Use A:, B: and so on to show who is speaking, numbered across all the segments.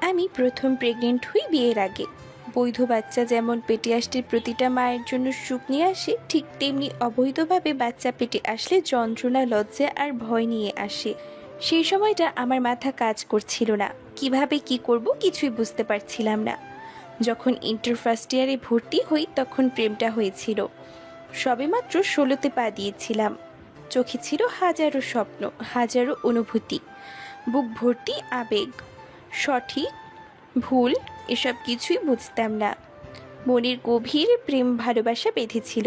A: আমি প্রথম প্রেগনেন্ট হই বিয়ের আগে। বৈধ বাচ্চা যেমন পেটে আসলে প্রতিটা মায়ের জন্য সুখ নিয়ে আসে, ঠিক তেমনি অবৈধভাবে বাচ্চা পেটে আসলে যন্ত্রণা, লজ্জা আর ভয় নিয়ে আসে। সেই সময়টা আমার মাথা কাজ করছিল না, কিভাবে কি করব কিছুই বুঝতে পারছিলাম না। যখন ইন্টার ফার্স্ট ইয়ারে ভর্তি হই তখন প্রেমটা হয়েছিল। সবেমাত্র 16তে পা দিয়েছিলাম। চোখে ছিল হাজারো স্বপ্ন, হাজারো অনুভূতি, বুক ভর্তি আবেগ। সঠিক ভুল এসব কিছুই বুঝতাম না। মনের গভীর প্রেম ভালোবাসা বেঁধেছিল,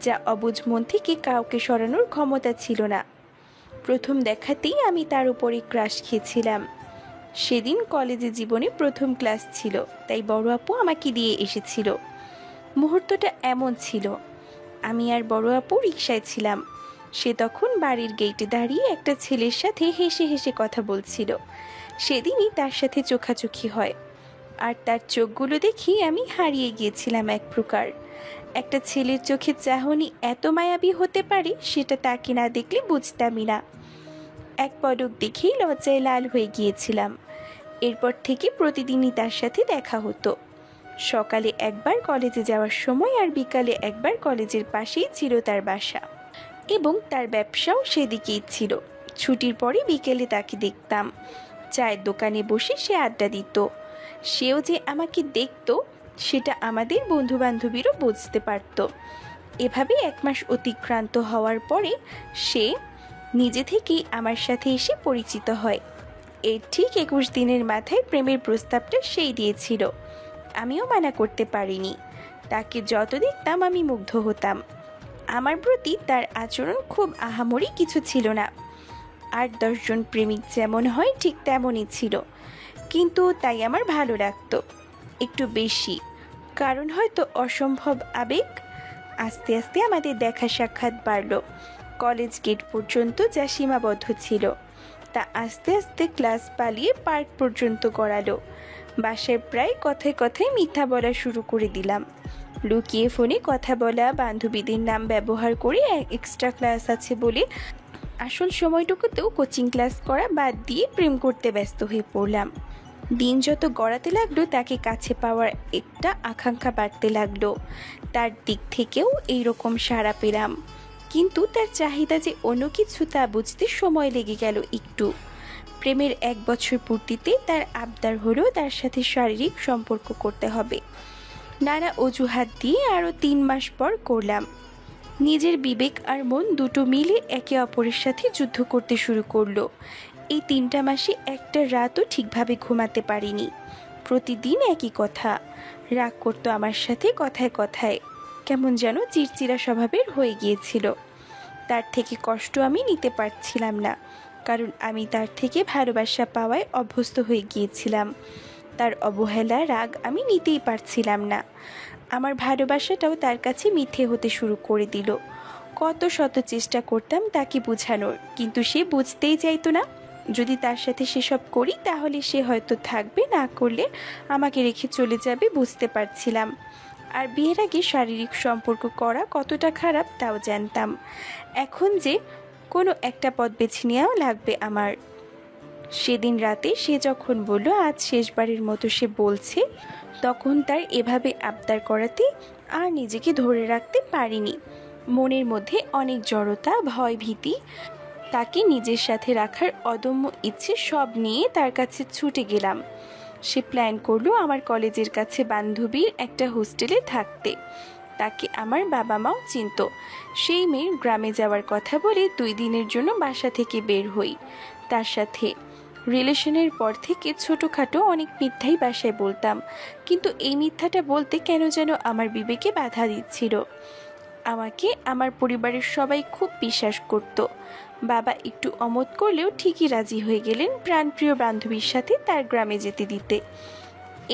A: যা অবুঝ মন থেকে কাউকে সরানোর ক্ষমতা ছিল না। প্রথম দেখাতেই আমি তার উপরে ক্রাশ খেয়েছিলাম। সেদিন কলেজে জীবনে প্রথম ক্লাস ছিল, তাই বড় আপু আমাকে দিয়ে এসেছিল। মুহূর্তটা এমন ছিল, আমি আর বড় আপু রিকশায় ছিলাম। সে তখন বাড়ির গেটে দাঁড়িয়ে একটা ছেলের সাথে হেসে হেসে কথা বলছিল। সেদিনই তার সাথে চোখাচোখি হয়, আর তার চোখগুলো দেখি আমি হারিয়ে গিয়েছিলাম এক প্রকার। একটা ছেলের চোখের চাহনি এত মায়াবী হতে পারে, সেটা তাকে না দেখলে বুঝতামই না। এক পলক দেখেই লজ্জায় লাল হয়ে গিয়েছিলাম। এরপর থেকে প্রতিদিনই তার সাথে দেখা হতো। সকালে একবার কলেজে যাওয়ার সময়, আর বিকালে একবার কলেজের পাশেই ছিল তার বাসা, এবং তার ব্যবসাও সেদিকেই ছিল। ছুটির পরে বিকেলে তাকে দেখতাম, চায়ের দোকানে বসে সে আড্ডা দিত। সেও যে আমাকে দেখত সেটা আমাদের বন্ধুবান্ধবীরও বুঝতে পারত। এভাবে 1 মাস অতিক্রান্ত হওয়ার পরে সে নিজে থেকেই আমার সাথে এসে পরিচিত হয়। এর ঠিক 21 দিনের মাথায় প্রেমের প্রস্তাবটা সেই দিয়েছিল। আমিও মানা করতে পারিনি। তাকে যত দেখতাম আমি মুগ্ধ হতাম। আমার প্রতি তার আচরণ খুব আহামরি কিছু ছিল না। 8-10 জন প্রেমিক যেমন হয় ঠিক তেমনই ছিল, কিন্তু তাই আমার ভালো লাগতো একটু বেশি, কারণ হয়তো অসম্ভব আবেগ। আস্তে আস্তে আমাদের দেখা সাক্ষাৎ বাড়ল। কলেজ গেট পর্যন্ত যা সীমাবদ্ধ ছিল, তা আস্তে আস্তে ক্লাস পালিয়ে পার্ক পর্যন্ত গড়ালো। বাসায় প্রায় কথায় কথায় মিথ্যা বলা শুরু করে দিলাম। লুকিয়ে ফোনে কথা বলা, বান্ধবীদের নাম ব্যবহার করে এক্সট্রা ক্লাস আছে বলে আসল সময়টুকুতেও কোচিং ক্লাস করা বাদ দিয়ে প্রেম করতে ব্যস্ত হয়ে পড়লাম। দিন যত গড়াতে লাগলো, তাকে কাছে পাওয়ার একটা আকাঙ্ক্ষা বাড়তে লাগলো। তার দিক থেকেও এইরকম সাড়া পেলাম, কিন্তু তার চাহিদা যে অন্য কিছু তা বুঝতে সময় লেগে গেল একটু। প্রেমের 1 বছর পূর্তিতে তার আবদার হলো তার সাথে শারীরিক সম্পর্ক করতে হবে। নানা অজুহাত দিয়ে আরও 3 মাস পর করলাম। নিজের বিবেক আর মন দুটো মিলে একে অপরের সাথে যুদ্ধ করতে শুরু করলো। এই 3টা মাসে একটা রাতও ঠিকভাবে ঘুমাতে পারিনি। প্রতিদিন একই কথা। রাগ করতো আমার সাথে কথায় কথায়, কেমন যেন চিড়চিড়া স্বভাবের হয়ে গিয়েছিল। তার থেকে কষ্ট আমি নিতে পারছিলাম না, কারণ আমি তার থেকে ভালোবাসা পাওয়ায় অভ্যস্ত হয়ে গিয়েছিলাম। তার অবহেলা, রাগ আমি নিতেই পারছিলাম না। আমার ভালোবাসাটাও তার কাছে মিথ্যে হতে শুরু করে দিল। কত শত চেষ্টা করতাম তাকে বোঝানোর, কিন্তু সে বুঝতেই চাইতো না। যদি তার সাথে সেসব করি তাহলে সে হয়তো থাকবে, না করলে আমাকে রেখে চলে যাবে বুঝতে পারছিলাম। আর বিয়ের আগে শারীরিক সম্পর্ক করা কতটা খারাপ তাও জানতাম। এখন যে কোনো একটা পথ বেছে নেওয়া লাগবে আমার। সেদিন রাতে সে যখন বলল আজ শেষবারের মতো সে বলছে, তখন তার এভাবে আবদার করাতে আর নিজেকে ধরে রাখতে পারিনি। মনের মধ্যে অনেক জড়তা, ভয়, ভীতি, তাকে নিজের সাথে রাখার অদম্য ইচ্ছে সব নিয়ে তার কাছে ছুটে গেলাম। সে প্ল্যান করলো আমার কলেজের কাছে বান্ধবীর একটা হোস্টেলে থাকতে। তাকে আমার বাবা মাও চিনত। সেই মেয়ের গ্রামে যাওয়ার কথা বলে 2 দিনের জন্য বাসা থেকে বের হই। তার সাথে রিলেশনের পর থেকে ছোটোখাটো অনেক মিথ্যাই বাসায় বলতাম, কিন্তু এই মিথ্যাটা বলতে কেন যেন আমার বিবেকে বাধা দিচ্ছিল। আমাকে আমার পরিবারের সবাই খুব বিশ্বাস করত। বাবা একটু অমত করলেও ঠিকই রাজি হয়ে গেলেন প্রাণপ্রিয় বান্ধবীর সাথে তার গ্রামে যেতে দিতে।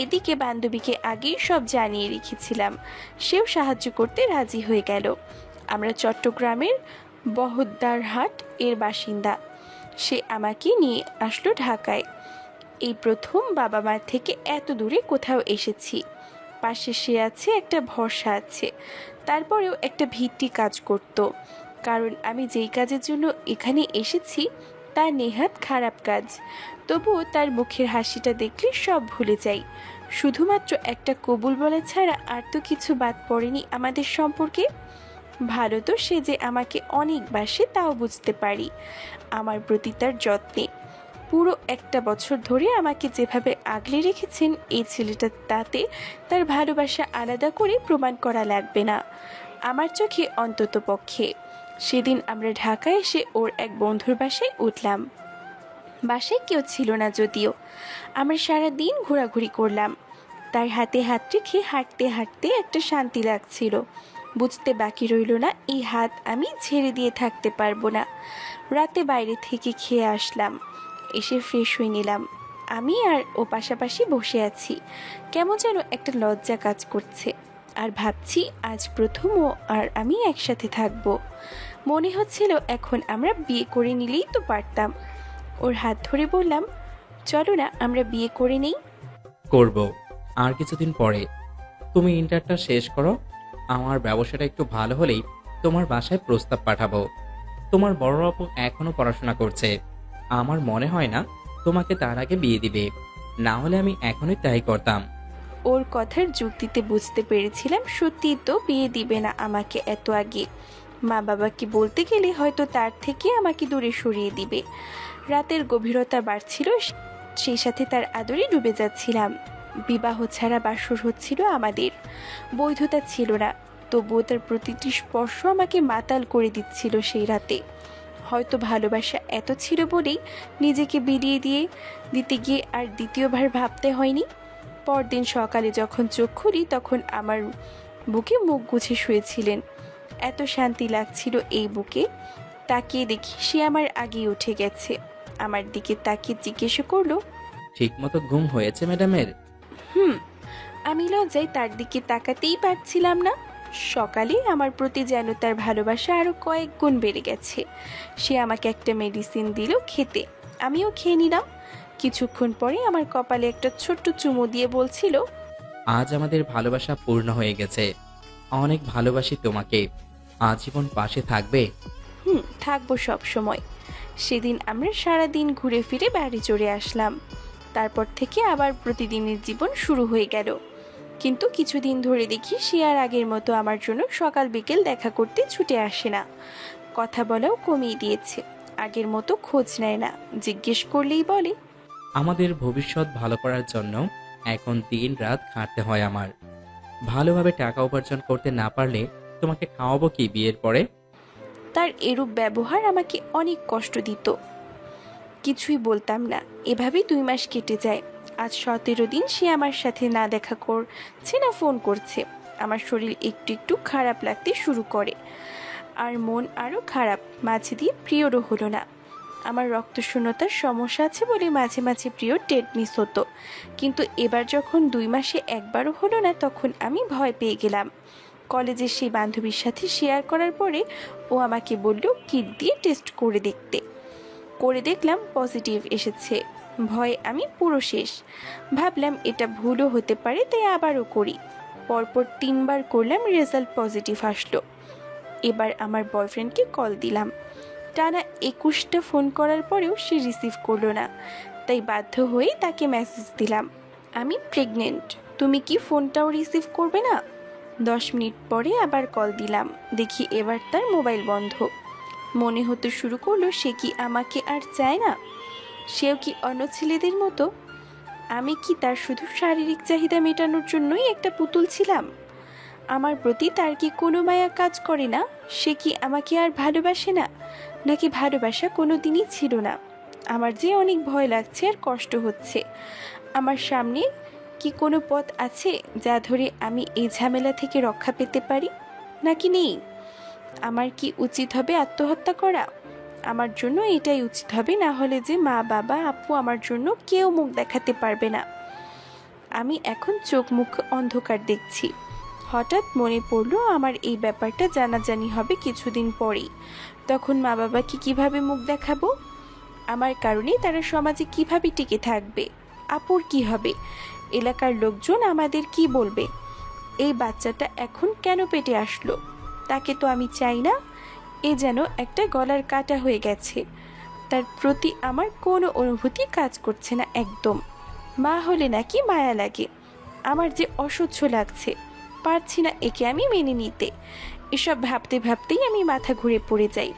A: এদিকে বান্ধবীকে আগেই সব জানিয়ে রেখেছিলাম, সেও সাহায্য করতে রাজি হয়ে গেল। আমরা চট্টগ্রামের বহদ্দারহাট এর বাসিন্দা। সে আমাকে নিয়ে আসলো ঢাকায়। এই প্রথম বাবা মার থেকে এত দূরে কোথাও এসেছি। পাশে সে আছে, একটা ভরসা আছে। তারপরেও একটা ভিত্তি কাজ করত, কারণ আমি যেই কাজের জন্য এখানে এসেছি তা নেহাত খারাপ কাজ। তবুও তার মুখের হাসিটা দেখলে সব ভুলে যাই। শুধুমাত্র একটা কবুল বলা ছাড়া আর তো কিছু বাদ পড়েনি আমাদের সম্পর্কে। ভালো তো সে যে আমাকে অনেক বাসে তাও বুঝতে পারি। আমার প্রতি তার যত্নে পুরো একটা বছর ধরে আমাকে যেভাবে আগলে রেখেছেন এই ছেলেটা, তাতে তার ভালোবাসা আলাদা করে প্রমাণ করা লাগবে না আমার চোখে অন্তত পক্ষে। সেদিন আমরা ঢাকায় এসে ওর এক বন্ধুর বাসায় উঠলাম। বাসায় কেউ ছিল না যদিও। আমরা সারা দিন ঘোরাঘুরি করলাম। তার হাতে হাত রেখে হাঁটতে হাঁটতে একটা শান্তি লাগছিল। বুঝতে বাকি রইল না এই হাত আমি ছেড়ে দিয়ে থাকতে পারবো না। রাতে বাইরে থেকে খেয়ে আসলাম, এসে ফ্রেশ হয়ে নিলাম। আমি আর ও পাশাপাশি বসে আছি। কেমন যেন একটা লজ্জা কাজ করছে। আর ভাবছি আজ প্রথম ও আর আমি একসাথে থাকব। মনে হচ্ছিল এখন আমরা বিয়ে করে নিলেই তো পারতাম। ওর হাত ধরে বললাম, চলো না আমরা বিয়ে করে নেই।
B: করব আর কিছুদিন পরে। তুমি ইন্টারটা শেষ করো, আমার ব্যবসাটা একটু ভালো হলেই তোমার বাসায় প্রস্তাব পাঠাবো। তোমার বড় আপু এখনো পড়াশোনা করছে, আমার মনে হয় না তোমাকে তার আগে বিয়ে দিবে, না হলে আমি এখনই তাই করতাম।
A: ওর কথার যুক্তিতে বুঝতে পেরেছিলাম সত্যিই তো বিয়ে দিবে না আমাকে এত আগে। মা বাবাকে বলতে গেলে হয়তো তার থেকে আমাকে দূরে সরিয়ে দিবে। রাতের গভীরতা বাড়ছিল, সেই সাথে তার আদরে ডুবে যাচ্ছিলাম। বিবাহ ছাড়া বাসর হচ্ছিল আমাদের, বৈধতা ছিল না। তবুও তার প্রতিটি স্পর্শ আমাকে মাতাল করে দিচ্ছিল সেই রাতে। হয়তো ভালোবাসা এত ছিল বলেই নিজেকে বিলিয়ে দিতে গিয়ে আর দ্বিতীয়বার ভাবতে হয়নি। পরদিন সকালে যখন চোখ খুলি তখন আমার বুকে মুখ গুছে শুয়েছিলেন। এত শান্তি লাগছিল এই বুকে। তাকিয়ে দেখি সে আমার আগেই উঠে গেছে। আমার দিকে তাকিয়ে জিজ্ঞেস করলো,
B: ঠিক মতো ঘুম হয়েছে ম্যাডামের?
A: আমি লজ্জায় তার দিকে তাকাতেই পারছিলাম না। সকালে আমার প্রতি যেন তার ভালোবাসা আরো কয়েক গুণ বেড়ে গেছে। সে আমাকে একটা মেডিসিন দিল খেতে, আমিও খেয়ে নিলাম। কিছুক্ষণ পরে আমার কপালে একটা ছোট্ট চুমু দিয়ে বলছিল,
B: আজ আমাদের ভালোবাসা পূর্ণ হয়ে গেছে। অনেক ভালোবাসি তোমাকে, আজীবন পাশে থাকবে।
A: থাকবো সব সময়। সেদিন আমরা সারা দিন ঘুরে ফিরে বাড়ি চড়ে আসলাম। তারপর থেকে আবার প্রতিদিনের জীবন শুরু হয়ে গেল। কিন্তু কিছুদিন ধরে দেখি সে আর আগের মতো আমার জন্য সকাল বিকেল দেখা করতে ছুটে আসে না। কথা বলাও কমিয়ে দিয়েছে। আগের মতো খোঁজ নেয় না, জিজ্ঞেস করলেই বলে,
B: আমাদের ভবিষ্যৎ ভালো করার জন্য এখন দিন রাত খাটতে হয় আমার। ভালোভাবে টাকা উপার্জন করতে না পারলে তোমাকে খাওয়াবো কি বিয়ের পরে?
A: তার এরূপ ব্যবহার আমাকে অনেক কষ্ট দিত। কিছুই বলতাম না। এভাবেই 2 মাস কেটে যায়। আজ 17 দিন সে আমার সাথে না দেখা করছে না ফোন করছে। আমার শরীর একটু একটু খারাপ লাগতে শুরু করে, আর মন আরও খারাপ। মাঝে দিয়ে প্রিয়রও হলো না। আমার রক্তশূন্যতার সমস্যা আছে বলে মাঝে মাঝে প্রিয় ডেট মিস হতো, কিন্তু এবার যখন 2 মাসে একবারও হলো না তখন আমি ভয় পেয়ে গেলাম। কলেজের সেই বান্ধবীর সাথে শেয়ার করার পরে ও আমাকে বলল কিট দিয়ে টেস্ট করে দেখলাম পজিটিভ এসেছে। ভয়ে আমি পুরো শেষ। ভাবলাম এটা ভুলও হতে পারে, তাই আবারও করি। পরপর 3 বার করলাম, রেজাল্ট পজিটিভ আসলো। এবার আমার বয়ফ্রেন্ডকে কল দিলাম। টানা 21টা ফোন করার পরেও সে রিসিভ করলো না, তাই বাধ্য হয়ে তাকে মেসেজ দিলাম, আমি প্রেগনেন্ট, তুমি কি ফোনটাও রিসিভ করবে না? 10 মিনিট পরে আবার কল দিলাম, দেখি এবার তার মোবাইল বন্ধ। মনে হতে শুরু করলো সে কি আমাকে আর চায় না, সেও কি অন্য ছেলেদের মতো? আমি কি তার শুধু শারীরিক চাহিদা মেটানোর জন্যই একটা পুতুল ছিলাম? আমার প্রতি তার কি কোনো মায়া কাজ করে না? সে কি আমাকে আর ভালোবাসে না, নাকি ভালোবাসা কোনো দিনই ছিল না? আমার যে অনেক ভয় লাগছে আর কষ্ট হচ্ছে। আমার সামনে কি কোনো পথ আছে যা ধরে আমি এই ঝামেলা থেকে রক্ষা পেতে পারি, নাকি নেই? আমার কি উচিত হবে আত্মহত্যা করা? আমার জন্য এটাই উচিত হবে, না হলে যে মা বাবা আপু আমার জন্য কেউ মুখ দেখাতে পারবে না। আমি এখন চোখ মুখ অন্ধকার দেখছি। হঠাৎ মনে পড়লো আমার এই ব্যাপারটা জানাজানি হবে কিছুদিন পরেই। তখন মা বাবাকে কিভাবে মুখ দেখাবো? আমার কারণে তারা সমাজে কিভাবে টিকে থাকবে? আপুর কি হবে? এলাকার লোকজন আমাদের কি বলবে? এই বাচ্চাটা এখন কেন পেটে আসলো? তাকে তো আমি চাই না। এ যেন একটা গলার কাটা হয়ে গেছে। তার প্রতি আমার কোনো অনুভূতি কাজ করছে না একদম। মা হলে নাকি মায়া লাগে, আমার যে অসহ্য লাগছে, পারছি না একে আমি মেনে নিতে। এসব ভাবতে ভাবতেই আমি মাথা ঘুরে পড়ে যাই।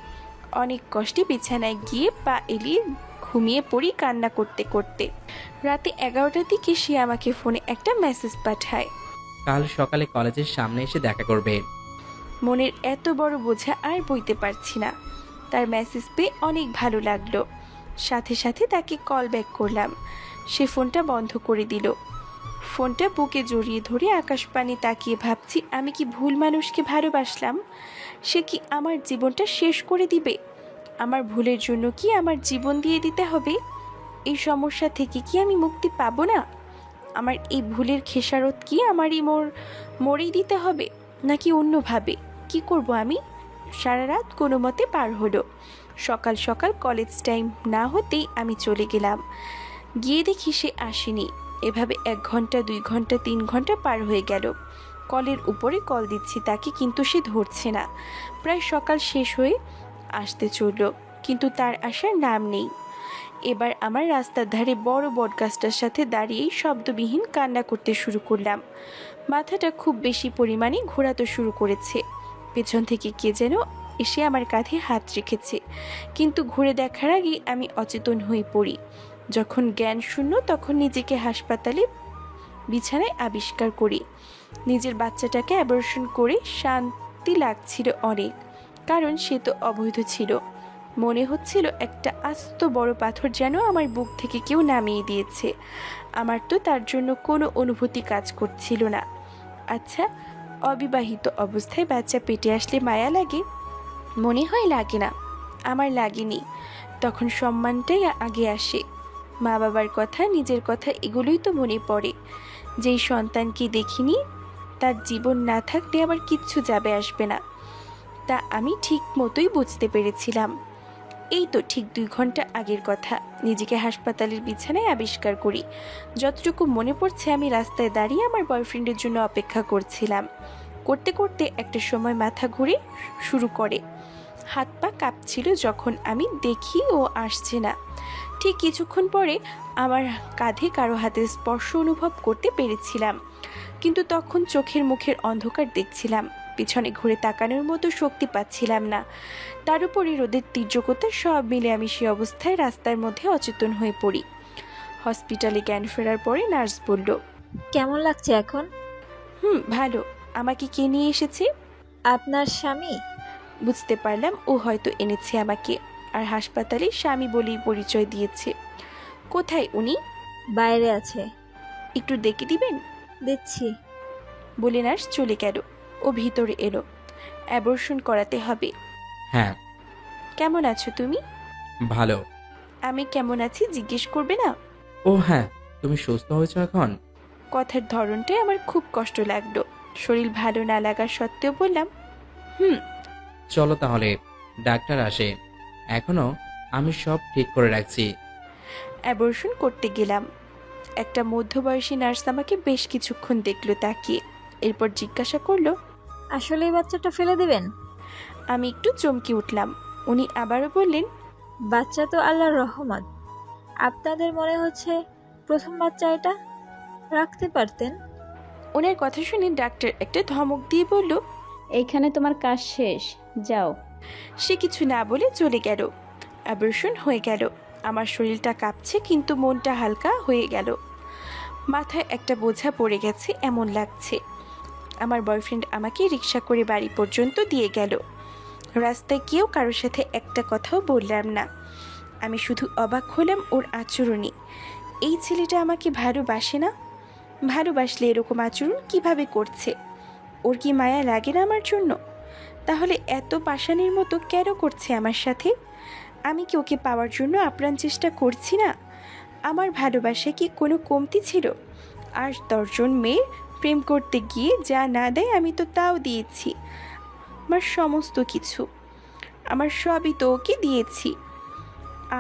A: অনেক কষ্টে বিছানায় গিয়ে পা এলিয়ে ঘুমিয়ে পড়ি কান্না করতে করতে। রাতে 11টার দিকে সে আমাকে ফোনে একটা মেসেজ পাঠায়।
B: কাল সকালে কলেজের সামনে এসে দেখা করবে।
A: মনের এত বড় বোঝা আর বইতে পারছি না। তার মেসেজ পেয়ে অনেক ভালো লাগলো। সাথে সাথে তাকে কল ব্যাক করলাম। সে ফোনটা বন্ধ করে দিল। ফোনটা বুকে জড়িয়ে ধরে আকাশপানে তাকিয়ে ভাবছি, আমি কি ভুল মানুষকে ভালোবাসলাম? সে কি আমার জীবনটা শেষ করে দিবে? আমার ভুলের জন্য কি আমার জীবন দিয়ে দিতে হবে? এই সমস্যা থেকে কি আমি মুক্তি পাবো না? আমার এই ভুলের খেসারত কি আমারই মরেই দিতে হবে, নাকি অন্যভাবে? কি করব আমি? সারা রাত কোনো মতে পার হলো। সকাল সকাল কলেজ টাইম না হতেই আমি চলে গেলাম। গিয়ে দেখি সে আসেনি। এভাবে 1 ঘন্টা, 2 ঘন্টা, 3 ঘন্টা পার হয়ে গেল। কলের উপরে কল দিচ্ছি তাকে, কিন্তু সে ধরছে না। প্রায় সকাল শেষ হয়ে আসতে চলল, কিন্তু তার আসার নাম নেই। এবার আমার রাস্তার ধারে বড় বটগাছটার সাথে দাঁড়িয়েই শব্দবিহীন কান্না করতে শুরু করলাম। মাথাটা খুব বেশি পরিমাণে ঘোরাতে শুরু করেছে। পেছন থেকে কে যেন এসে আমার কাঁধে হাত রেখেছে, কিন্তু ঘুরে দেখার আগেই আমি অচেতন হয়ে পড়ি। যখন জ্ঞান শূন্য, তখন নিজেকে হাসপাতালে বিছানায় আবিষ্কার করি। নিজের বাচ্চাটাকে অ্যাবর্শন করে শান্তি লাগছিল অনেক, কারণ সে তো অবৈধ ছিল। মনে হচ্ছিল একটা আস্ত বড় পাথর যেন আমার বুক থেকে কেউ নামিয়ে দিয়েছে। আমার তো তার জন্য কোনো অনুভূতি কাজ করছিল না। আচ্ছা, অবিবাহিত অবস্থায় বাচ্চা পেটে আসলে মায়া লাগে? মনে হয় লাগে না। আমার লাগেনি। তখন সম্মানটাই আগে আসে। মা বাবার কথা, নিজের কথা, এগুলোই তো মনে পড়ে। যেই সন্তানকে দেখিনি, তার জীবন না থাকলে আমার কিচ্ছু যাবে আসবে না, তা আমি ঠিক মতোই বুঝতে পেরেছিলাম। এই তো ঠিক 2 ঘন্টা আগের কথা। নিজেকে হাসপাতালের বিছানায় আবিষ্কার করি। যতটুকু মনে পড়ছে, আমি রাস্তায় দাঁড়িয়ে আমার বয়ফ্রেন্ডের জন্য অপেক্ষা করছিলাম। করতে করতে একটা সময় মাথা ঘুরে শুরু করে। হাত পা কাঁপছিল যখন আমি দেখি ও আসছে না। ঠিক কিছুক্ষণ পরে আমার কাঁধে কারো হাতের স্পর্শ অনুভব করতে পেরেছিলাম, কিন্তু তখন চোখের মুখের অন্ধকার দেখছিলাম। পিছনে ঘুরে তাকানোর মতো শক্তি পাচ্ছিলাম না। তার উপরে রোদের তীর্যকতা, সব মিলে আমি সে অবস্থায় রাস্তার মধ্যে অচেতন হয়ে পড়ি। হসপিটালে জ্ঞান ফেরার পরে নার্স বলল,
C: কেমন লাগছে এখন?
A: ভালো। আমাকে কে নিয়ে এসেছে?
C: আপনার স্বামী।
A: বুঝতে পারলাম ও হয়তো এনেছে আমাকে, আর হাসপাতালে স্বামী বলেই পরিচয় দিয়েছে। কোথায় উনি?
C: বাইরে আছে।
A: একটু ডেকে দিবেন?
C: দিচ্ছি।
A: বলে নার্স চলে গেল। ও ভিতরে এলো। অ্যাবর্শন করাতে হবে।
B: হ্যাঁ।
A: কেমন আছো তুমি?
B: ভালো।
A: আমি কেমন আছি জিজ্ঞেস করবে না?
B: ও হ্যাঁ, তুমি সুস্থ হয়েছো এখন?
A: কথার ধরনটাই আমার খুব কষ্ট লাগলো। শরীর ভালো না লাগার সত্ত্বেও বললাম, হুম।
B: চলো তাহলে, ডাক্তার আসে। এখনো আমি সব ঠিক করে রাখছি।
A: অ্যাবর্শন করতে গেলাম। একটা মধ্যবয়সী নার্স আমাকে বেশ কিছুক্ষণ দেখলো তাকিয়ে। এরপর জিজ্ঞাসা করলো,
C: আসলে এই বাচ্চাটা ফেলে দিবেন?
A: আমি একটু চমকে উঠলাম। উনি আবারও বললেন,
C: বাচ্চা তো আল্লাহর রহমত। আপনাদের মনে হচ্ছে প্রথম বাচ্চা, এটা রাখতে পারতেন।
A: ওনার কথা শুনে ডাক্তার একটা ধমক দিয়ে বলল,
D: এইখানে তোমার কাজ শেষ, যাও।
A: সে কিছু না বলে চলে গেল। অ্যাবর্শন হয়ে গেল। আমার শরীরটা কাঁপছে, কিন্তু মনটা হালকা হয়ে গেল। মাথায় একটা বোঝা পড়ে গেছে এমন লাগছে। আমার বয়ফ্রেন্ড আমাকে রিক্সা করে বাড়ি পর্যন্ত দিয়ে গেল। রাস্তায় কেউ কারোর সাথে একটা কথাও বললাম না। আমি শুধু অবাক হলাম ওর আচরণে। এই ছেলেটা আমাকে ভালোবাসে না? ভালোবাসলে এরকম আচরণ কিভাবে করছে? ওর কি মায়া লাগে না আমার জন্য? তাহলে এত পাষাণের মতো কেন করছে আমার সাথে? আমি কি ওকে পাওয়ার জন্য আপ্রাণ চেষ্টা করছি না? আমার ভালোবাসায় কি কোনো কমতি ছিল? আর 10 জন মেয়ে প্রেম করতে গিয়ে যা না দেয় আমি তো তাও দিয়েছি। আমার সমস্ত কিছু, আমার সবই তো ওকে দিয়েছি।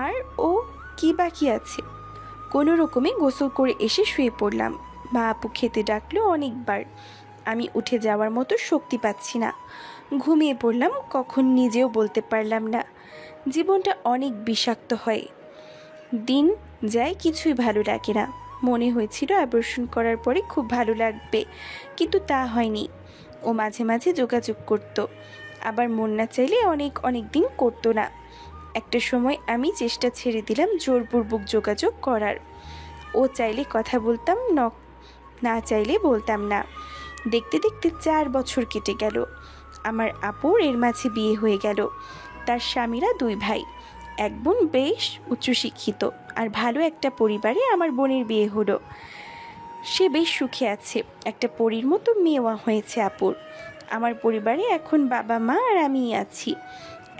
A: আর ও কি বাকি আছে? কোনো রকমে গোসল করে এসে শুয়ে পড়লাম। মা আপু খেতে ডাকলো অনেকবার। আমি উঠে যাওয়ার মতো শক্তি পাচ্ছি না। ঘুমিয়ে পড়লাম, কখন নিজেও বলতে পারলাম না। জীবনটা অনেক বিষাক্ত হয়। দিন যায়, কিছুই ভালো লাগে না। মনে হয়েছিল অপারেশন করার পরে খুব ভালো লাগবে, কিন্তু তা হয়নি। ও মাঝে মাঝে যোগাযোগ করত, আবার মন না চাইলে অনেক অনেক দিন করতো না। একটা সময় আমি চেষ্টা ছেড়ে দিলাম জোরপূর্বক যোগাযোগ করার। ও চাইলে কথা বলতাম, না চাইলে বলতাম না। দেখতে দেখতে 4 বছর কেটে গেল। আমার আপুর এর মাঝে বিয়ে হয়ে গেল। তার স্বামীরা 2 ভাই, এক বোন বেশ উচ্চশিক্ষিত, আর ভালো একটা পরিবারে আমার বোনের বিয়ে হলো। সে বেশ সুখে আছে, একটা পরীর মতো মেয়েও হয়েছে আপুর। আমার পরিবারে এখন বাবা মা আর আমিই আছি।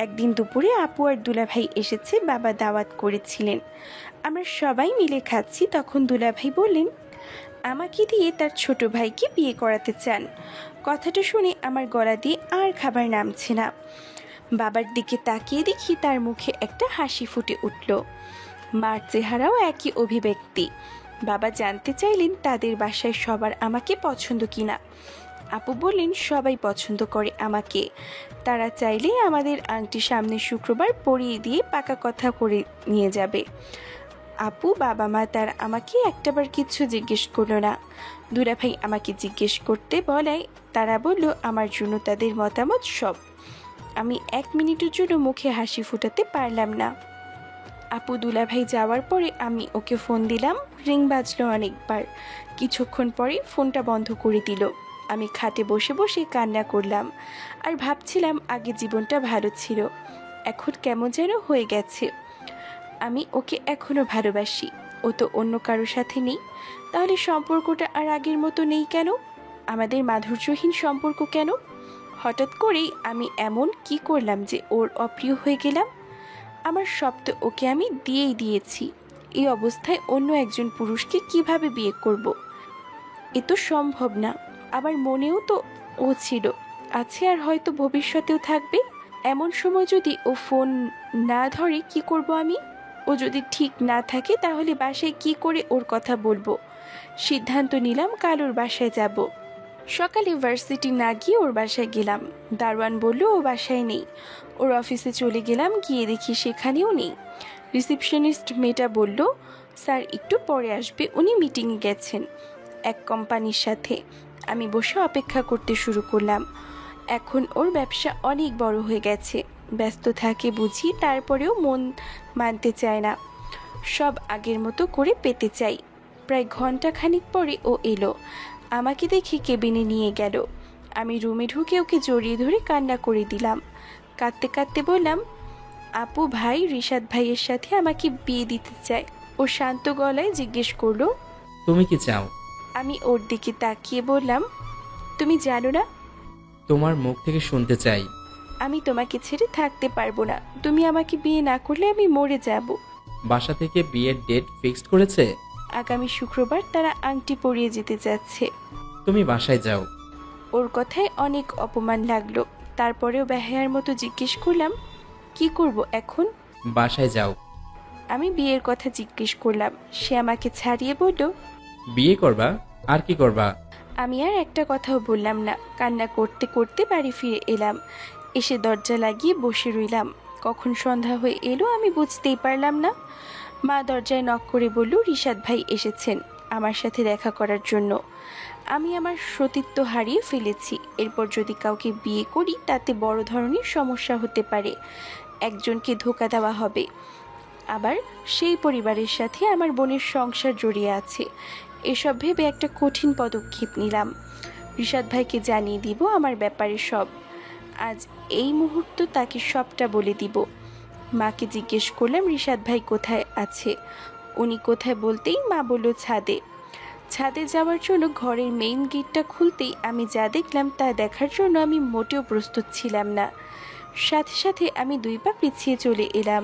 A: একদিন দুপুরে আপু আর দুলাভাই এসেছে, বাবা দাওয়াত করেছিলেন। আমরা সবাই মিলে খাচ্ছি, তখন দুলাভাই বললেন আমাকে দিয়ে তার ছোট ভাইকে বিয়ে করাতে চান। কথাটা শুনে আমার গলা দিয়ে আর খাবার নামছে না। বাবার দিকে তাকিয়ে দেখি তার মুখে একটা হাসি ফুটে উঠল। মার চেহারাও একই অভিব্যক্তি। বাবা জানতে চাইলেন তাদের বাসায় সবার আমাকে পছন্দ কিনা। আপু বললেন সবাই পছন্দ করে আমাকে। তারা চাইলে আমাদের আংটি সামনের শুক্রবার পরিয়ে দিয়ে পাকা কথা করে নিয়ে যাবে। আপু, বাবা মা তার আমাকে একটাবার কিচ্ছু জিজ্ঞেস করলো না। দুলাভাই আমাকে জিজ্ঞেস করতে বলায় তারা বলল আমার জন্য তাদের মতামত সব। আমি 1 মিনিটের জন্য মুখে হাসি ফুটাতে পারলাম না। আপু দুলাভাই যাওয়ার পরে আমি ওকে ফোন দিলাম, রিং বাজলো অনেকবার। কিছুক্ষণ পরে ফোনটা বন্ধ করে দিল। আমি খাটে বসে বসে কান্না করলাম আর ভাবছিলাম আগে জীবনটা ভালো ছিল, এখন কেমন যেন হয়ে গেছে। আমি ওকে এখনো ভালোবাসি, ও তো অন্য কারোর সাথে নেই। তাহলে সম্পর্কটা আর আগের মতো নেই কেন? আমাদের মাধুর্যহীন সম্পর্ক কেন? হঠাৎ করেই আমি এমন কি করলাম যে ওর অপ্রিয় হয়ে গেলাম? আমার সব তো ওকে আমি দিয়েই দিয়েছি। এই অবস্থায় অন্য একজন পুরুষকে কিভাবে বিয়ে করব? এ তো সম্ভব না। আমার মনেও তো ও ছিল, আছে, আর হয়তো ভবিষ্যতেও থাকবে। এমন সময় যদি ও ফোন না ধরে কি করব আমি? ও যদি ঠিক না থাকে তাহলে বাসায় কি করে ওর কথা বলবো? সিদ্ধান্ত নিলাম কাল ওর বাসায় যাব। সকালে ভার্সিটি না গিয়ে ওর বাসায় গেলাম। দারোয়ান বলল ও বাসায় নেই। ওর অফিসে চলে গেলাম, গিয়ে দেখি সেখানেও নেই। রিসেপশনিস্ট মেয়েটা বলল স্যার একটু পরে আসবে, উনি মিটিংয়ে গেছেন এক কোম্পানির সাথে। আমি বসে অপেক্ষা করতে শুরু করলাম। এখন ওর ব্যবসা অনেক বড় হয়ে গেছে, ব্যস্ত থাকে বুঝি, তারপরেও মন মানতে চায় না, সব আগের মতো করে পেতে চাই। প্রায় ঘন্টা খানিক পরে ও এলো, আমাকে দেখে কেবিনে নিয়ে গেল। আমি রুমে ঢুকে ওকে জড়িয়ে ধরে কান্না করে দিলাম। কাঁদতে কাঁদতে বললাম আপু, ভাই রিশাদ ভাইয়ের সাথে আমাকে বিয়ে দিতে চায়। ও শান্ত গলায় জিজ্ঞেস করলো
B: তুমি কি চাও?
A: আমি ওর দিকে তাকিয়ে বললাম তুমি জানো না?
B: তোমার মুখ থেকে শুনতে চাই।
A: আমি তোমাকে ছেড়ে থাকতে পারবো না। তুমি আমাকে বিয়ে না করলে আমি মরে যাব।
B: বাসা থেকে বিয়ের ডেট ফিক্সড করেছে?
A: আগামী শুক্রবার তারা আংটি পরিয়ে যেতে যাচ্ছে।
B: তুমি বাসায় যাও।
A: ওর কথায় অনেক অপমান লাগলো, তারপরেও বেহায়ার মতো জিজ্ঞেস করলাম কি করব এখন?
B: বাসায় যাও।
A: আমি বিয়ের কথা জিজ্ঞেস করলাম, সে আমাকে ছাড়িয়ে বলল
B: বিয়ে করবা? আর কি করবা?
A: আমি আর একটা কথাও বললাম না। কান্না করতে করতে বাড়ি ফিরে এলাম। এসে দরজা লাগিয়ে বসে রইলাম। কখন সন্ধ্যা হয়ে এলো আমি বুঝতেই পারলাম না। মা দরজায় নক করে বলল রিশাদ ভাই এসেছেন আমার সাথে দেখা করার জন্য। আমি আমার সতীত্ব হারিয়ে ফেলেছি। এরপর যদি কাউকে বিয়ে করি তাতে বড় ধরনের সমস্যা হতে পারে। একজনকে ধোঁকা দেওয়া হবে, আবার সেই পরিবারের সাথে আমার বোনের সংসার জড়িয়ে আছে। এসব ভেবে একটা কঠিন পদক্ষেপ নিলাম। রিশাদ ভাইকে জানিয়ে দিব আমার ব্যাপারে সব। আজ এই মুহূর্ত তাকে সবটা বলে দিব। মাকে জিজ্ঞেস করলাম রিশাদ ভাই কোথায় আছে। উনি কোথায় বলতেই মা বলল ছাদে। ছাদে যাওয়ার জন্য ঘরের মেইন গেটটা খুলতেই আমি যা দেখলাম তা দেখার জন্য আমি মোটেও প্রস্তুত ছিলাম না। সাথে সাথে আমি 2 পা পিছিয়ে চলে এলাম।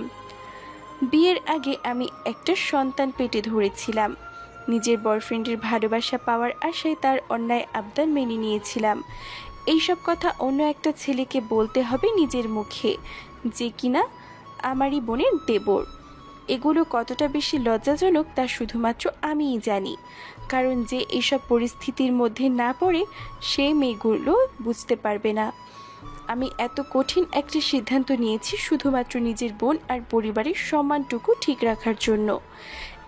A: বিয়ের আগে আমি একটা সন্তান পেটে ধরেছিলাম। নিজের বয়ফ্রেন্ডের ভালোবাসা পাওয়ার আশায় তার অন্যায় আবদার মেনে নিয়েছিলাম। এইসব কথা অন্য একটা ছেলেকে বলতে হবে নিজের মুখে, যে কিনা আমারই বোনের দেবর। এগুলো কতটা বেশি লজ্জাজনক তা শুধুমাত্র আমিই জানি, কারণ যে এইসব পরিস্থিতির মধ্যে না পড়ে সে মেয়েগুলো বুঝতে পারবে না। আমি এত কঠিন একটি সিদ্ধান্ত নিয়েছি শুধুমাত্র নিজের বোন আর পরিবারের সম্মানটুকু ঠিক রাখার জন্য।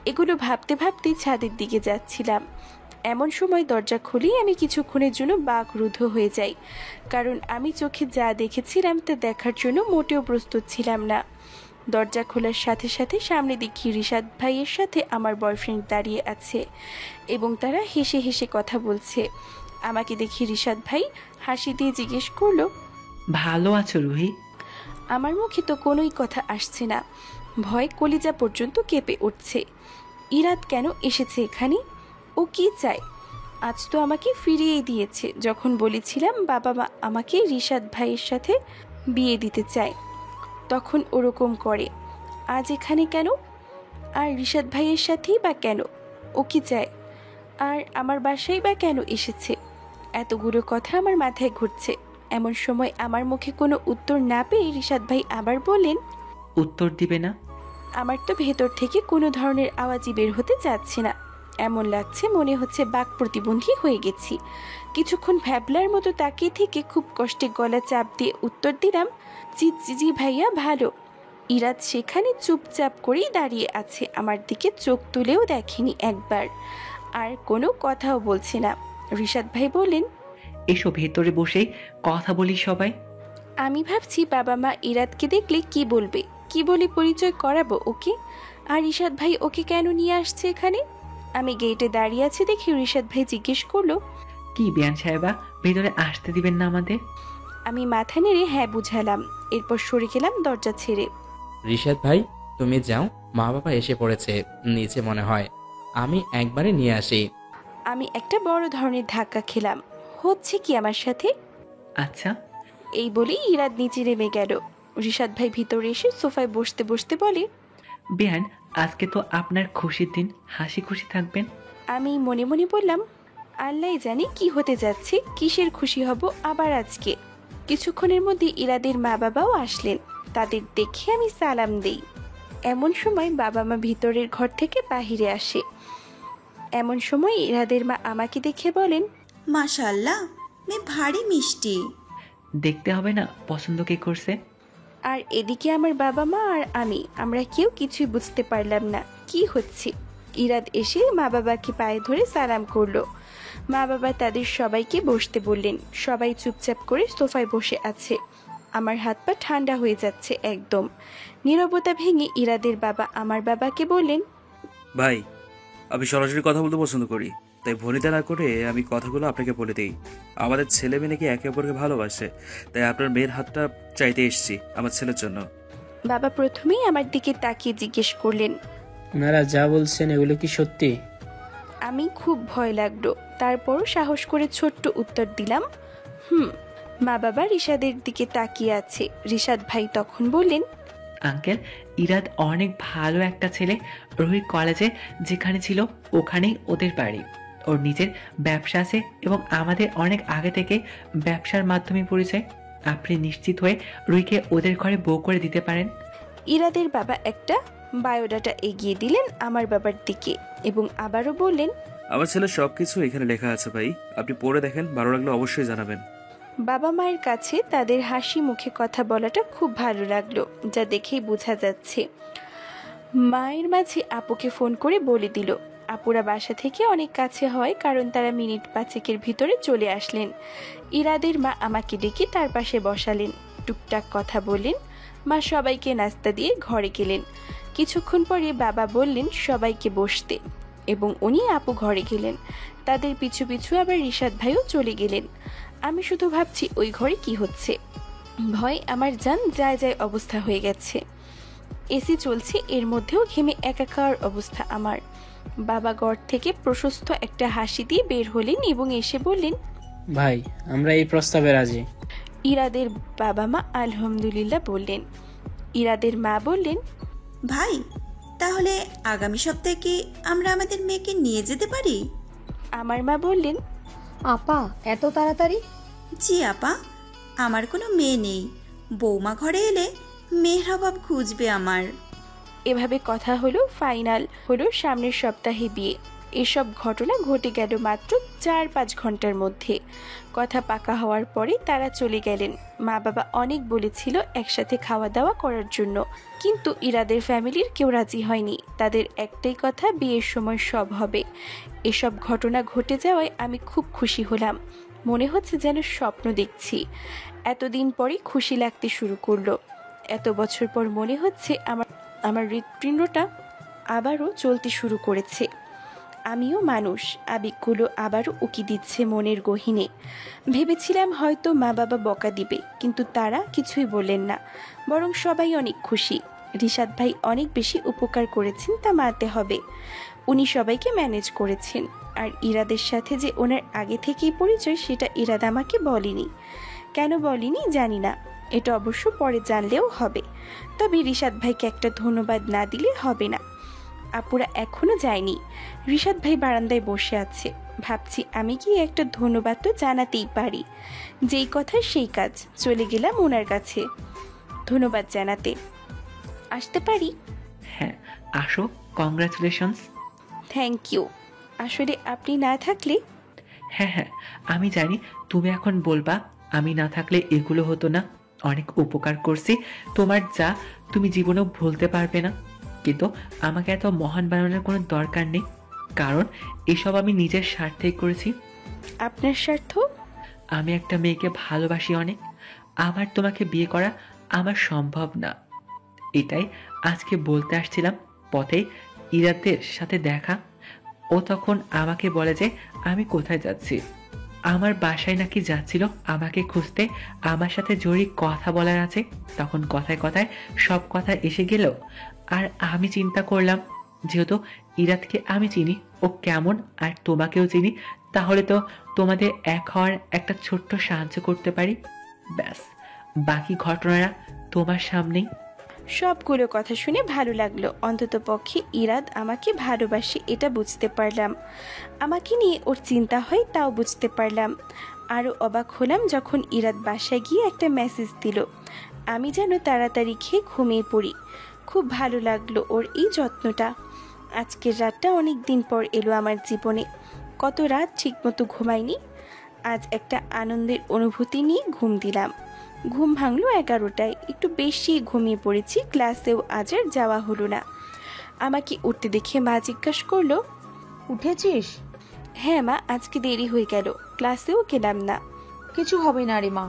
A: এগুলো ভাবতে ভাবতে ছাদের দিকে যাচ্ছিলাম। এমন সময় দরজা খুলেই আমি কিছুক্ষণের জন্য বাকরুদ্ধ হয়ে যাই, কারণ আমি চোখে যা দেখেছিলাম তা দেখার জন্য মোটেও প্রস্তুত ছিলাম না। দরজা খোলার সাথে সাথে সামনে দেখি রিশাদ ভাইয়ের সাথে আমার বয়ফ্রেন্ড দাঁড়িয়ে আছে এবং তারা হেসে হেসে কথা বলছে। আমাকে দেখি রিশাদ ভাই হাসি দিয়ে জিজ্ঞেস করলো,
E: ভালো আছো রুহি?
A: আমার মুখে তো কোনোই কথা আসছে না, ভয় কলিজা পর্যন্ত কেঁপে উঠছে। ইরাদ কেন এসেছে এখানে? ও কি চায়? আজ তো আমাকে ফিরিয়ে দিয়েছে যখন বলেছিলাম বাবা মা আমাকে রিশাদ ভাইয়ের সাথে বিয়ে দিতে চায়, তখন ওরকম করে। আজ এখানে কেন? আর রিশাদ ভাইয়ের সাথেই বা কেন? ও কি চায়? আর আমার বাসায় বা কেন এসেছে? এতগুলো কথা আমার মাথায় ঘুরছে। এমন সময় আমার মুখে কোনো উত্তর না পেয়ে রিশাদ ভাই আবার বললেন,
E: উত্তর দিবে না?
A: আমার তো ভেতর থেকে কোনো ধরনের আওয়াজই বের হতে যাচ্ছে না। এমন লাগছে মনে হচ্ছে বাক প্রতিবন্ধী হয়ে গেছি। কিছুক্ষণ ভ্যাবলার মতো তাকিয়ে থেকে খুব কষ্টে গলা চাপ দিয়ে উত্তর দিলাম, জি ভাইয়া ভালো। ইরাদ সেখানে চুপচাপ করেই দাঁড়িয়ে আছে, আমার দিকে চোখ তুলেও দেখেনি একবার, আর কোনো কথাও বলছে না। রিশাদ ভাই বললেন,
E: এসো ভেতরে বসে কথা বলি সবাই।
A: আমি ভাবছি বাবা মা ইরাদকে দেখলে কি বলবে, কি বলে পরিচয় করাবো ওকে। আর রিশাদ ভাই ওকে কেন নিয়ে আসছে এখানে? আমি গেটে দাঁড়িয়ে আছি দেখি রিশাদ ভাই জিজ্ঞেস করলো,
E: কি বিয়ান সাহেবা, ভেতরে আসতে দিবেন না আমাদের?
A: আমি মাথা নেড়ে হ্যাঁ বুঝালাম, এরপর সরে গেলাম দরজা ছেড়ে।
B: রিশাদ ভাই তুমি যাও, মা বাবা এসে পড়েছে নিচে মনে হয়, আমি একবারে নিয়ে আসি।
A: আমি একটা বড় ধরনের ধাক্কা খেলাম। হচ্ছে কি আমার সাথে?
E: আচ্ছা।
A: এই বলেই ইরাদ নিচে নেমে গেল। রিশাদ ভাই ভিতরে এসে সোফায় বসতে বসতে বলে,
E: বিয়ান আজকে তো আপনার খুশির দিন, হাসি খুশি থাকবেন।
A: আমি মনে মনে বললাম, আল্লাহ জানে কি হতে যাচ্ছে, কিসের খুশি হব আবার আজকে। কিছুক্ষণের মধ্যে ইরাদের মা বাবাও আসলেন। তাদের দেখে আমি সালাম দেই। এমন সময় বাবা মা ভিতরের ঘর থেকে বাহিরে আসে। এমন সময় ইরাদের মা আমাকে দেখে বলেন,
F: মাশাআল্লাহ, মেয়ে ভারী মিষ্টি।
E: দেখতে হবে না পছন্দ কে করছে?
A: আর এদিকে আমার বাবা মা আর আমরা কেউ কিছুই বুঝতে পারলাম না কি হচ্ছে। ইরাদ এসে মা বাবাকে পায়ে ধরে সালাম করলো। মা বাবা তাদের সবাইকে বসতে বললেন। সবাই চুপচাপ করে সোফায় বসে আছে। আমার হাত পা ঠান্ডা হয়ে যাচ্ছে একদম। নীরবতা ভেঙে ইরাদের বাবা আমার বাবাকে বললেন,
G: ভাই, আমি সরাসরি কথা বলতে পছন্দ করি, তাই ভনিতা না করে আমি কথাগুলো আপনাকে বলে দিই। আমাদের ছেলে মেয়ে নাকি একে অপরকে ভালোবাসে, তাই আপনার মেয়ের হাতটা চাইতে এসেছি আমার ছেলের জন্য।
A: বাবা প্রথমেই আমার দিকে তাকিয়ে জিজ্ঞেস করলেন,
H: ওনারা যা বলছেন এগুলো কি সত্যি?
A: আমি খুব ভয় লাগলো, তারপরও সাহস করে ছোট্ট উত্তর দিলাম, মা বাবা রিশাদের দিকে তাকিয়ে আছে। রিশাদ ভাই তখন বললেন,
E: আঙ্কেল, ইরাদ অনেক ভালো একটা ছেলে। রুহি কলেজে যেখানে ছিল ওখানেই ওদের বাড়ি। ওর নিজের ব্যবসা আছে এবং আমাদের অনেক আগে থেকে ব্যবসার মাধ্যমে পরিচয়। আপনি নিশ্চিত হয়ে রুহিকে ওদের ঘরে বউ করে দিতে পারেন।
A: ইরাদের বাবা একটা বায়োডাটা এগিয়ে দিলেন আমার বাবার দিকে এবং আবারও বললেন,
G: আমার ছেলের সবকিছু এখানে লেখা আছে ভাই, আপনি পড়ে দেখেন, ভালো লাগলে অবশ্যই জানাবেন।
A: বাবা মায়ের কাছে তাদের হাসি মুখে কথা বলাটা খুব ভালো লাগলো, যা দেখেই বোঝা যাচ্ছে। মায়ের মাঝে আপুকে ফোন করে বলে দিল। আপুরা বাসা থেকে অনেক কাছে হয়, কারণ তারা মিনিট 5 ভিতরে চলে আসলেন। ইরাদের মা আমাকে ডেকে তার পাশে বসালেন, টুকটাক কথা বললেন। মা সবাইকে নাস্তা দিয়ে ঘরে গেলেন। কিছুক্ষণ পরে বাবা বললেন সবাইকে বসতে এবং উনি আপু ঘরে গেলেন। তাদের পিছু পিছু আবার রিশাদ ভাইও চলে গেলেন। আমি শুধু ভাবছি ওই ঘরে কি হচ্ছে। ভয় আমার জান যায় যায় অবস্থা হয়ে গেছে। এসি চলছে, এর মধ্যেও ঘেমে একাকার অবস্থা আমার। বাবা ঘর থেকে প্রশস্ত একটা হাসি দিয়ে বের হলেন এবং এসে বললেন,
H: ভাই আমরা এই প্রস্তাবে রাজি।
A: ইরাদের বাবা মা আলহামদুলিল্লাহ বললেন। ইরাদের মা বললেন,
F: ভাই, তাহলে আগামী সপ্তাহে কি আমরা আমাদের মেয়েকে নিয়ে যেতে পারি?
A: আমার মা বললেন,
I: আপা এত তাড়াতাড়ি?
F: জি আপা, আমার কোনো মেয়ে নেই। বৌমা ঘরে এলে মেয়ের অভাব খুঁজবে আমার।
A: এভাবে কথা হলো, ফাইনাল হলো সামনের সপ্তাহে বিয়ে। এসব ঘটনা ঘটে গেল মাত্র 4-5 ঘন্টার মধ্যে। কথা পাকা হওয়ার পরে তারা চলে গেলেন। মা বাবা অনেক বলেছিল একসাথে খাওয়া দাওয়া করার জন্য, কিন্তু ইরাদের ফ্যামিলির কেউ রাজি হয়নি। তাদের একটাই কথা, বিয়ের সময় সব হবে। এসব ঘটনা ঘটে যাওয়ায় আমি খুব খুশি হলাম। মনে হচ্ছে যেন স্বপ্ন দেখছি। এতদিন পরে খুশি লাগতে শুরু করলো। এত বছর পর মনে হচ্ছে আমার হৃৎপিণ্ডটা আবারও চলতে শুরু করেছে। আমিও মানুষ, আবেগগুলো আবারও উকি দিচ্ছে মনের গহীনে। ভেবেছিলাম হয়তো মা বাবা বকা দিবে, কিন্তু তারা কিছুই বললেন না, বরং সবাই অনেক খুশি। রিশাদ ভাই অনেক বেশি উপকার করেছেন, তা মানতে হবে। উনি সবাইকে ম্যানেজ করেছেন। আর ইরাদের সাথে যে ওনার আগে থেকেই পরিচয়, সেটা ইরাদ আমাকে বলেনি। কেন বলেনি জানি না, এটা অবশ্য পরে জানলেও হবে। তবে রিশাদ ভাইকে একটা ধন্যবাদ না দিলে হবে না। আপুরা এখনো যায়নি। রিশাদ ভাই বারান্দায় বসে আছে। ভাবছি আমি কি একটা ধন্যবাদ তো জানাতেই পারি। যেই কথা সেই কাজ। চলে গেলাম ওনার কাছে ধন্যবাদ জানাতে। আসতে পারি?
E: হ্যাঁ, আসো। কংগ্রাচুলেশনস।
A: Thank you. আসলে আপনি না থাকলে।
E: হ্যাঁ হ্যাঁ, আমি জানি তুমি এখন বলবা আমি না থাকলে এগুলো হতো না। অনেক উপকার করছি তোমার, যা তুমি জীবনেও ভুলতে পারবে না। কিন্তু আমাকে এত মহান বানানোর কোনো দরকার নেই, কারণ এসব আমি নিজের স্বার্থেই করেছি।
A: আপনার স্বার্থ?
E: আমি একটা মেয়েকে ভালোবাসি অনেক। আমার তোমাকে বিয়ে করা আমার সম্ভব না, এটাই আজকে বলতে আসছিলাম। পথে ইরাদের সাথে দেখা। ও তখন আমাকে বলে যে আমি কোথায় যাচ্ছি। আমার বাসায় নাকি যাচ্ছিল আমাকে খুঁজতে, আমার সাথে জরুরি কথা বলার আছে। তখন কথায় কথায় সব কথা এসে গেল। আর আমি চিন্তা করলাম, যেহেতু ইরাদকে আমি চিনি, ও কেমন, আর তোমাকেও চিনি, তাহলে তো তোমাদের এক হওয়ার একটা ছোট্ট সাহায্য করতে পারি। ব্যাস, বাকি ঘটনাটা তোমার সামনেই।
A: সবগুলো কথা শুনে ভালো লাগলো। অন্তত পক্ষে ইরাদ আমাকে ভালোবাসে এটা বুঝতে পারলাম। আমাকে নিয়ে ওর চিন্তা হয় তাও বুঝতে পারলাম। আরও অবাক হলাম যখন ইরাদ বাসায় গিয়ে একটা মেসেজ দিল, আমি যেন তাড়াতাড়ি খেয়ে ঘুমিয়ে পড়ি। খুব ভালো লাগলো ওর এই যত্নটা। আজকের রাতটা অনেক দিন পর এলো আমার জীবনে। কত রাত ঠিকমতো ঘুমাইনি। আজ একটা আনন্দের অনুভূতি নিয়ে ঘুম দিলাম। ঘুম ভাঙলো 11টায়। একটু বেশি ঘুমিয়ে পড়েছি। ক্লাসেও আজ আর যাওয়া হলো না। আমাকে উঠতে দেখে মা জিজ্ঞাসা করলো,
I: উঠেছিস?
A: হ্যাঁ মা, আজকে দেরি হয়ে গেল, ক্লাসেও গেলাম না।
I: কিছু হবে না রে মা,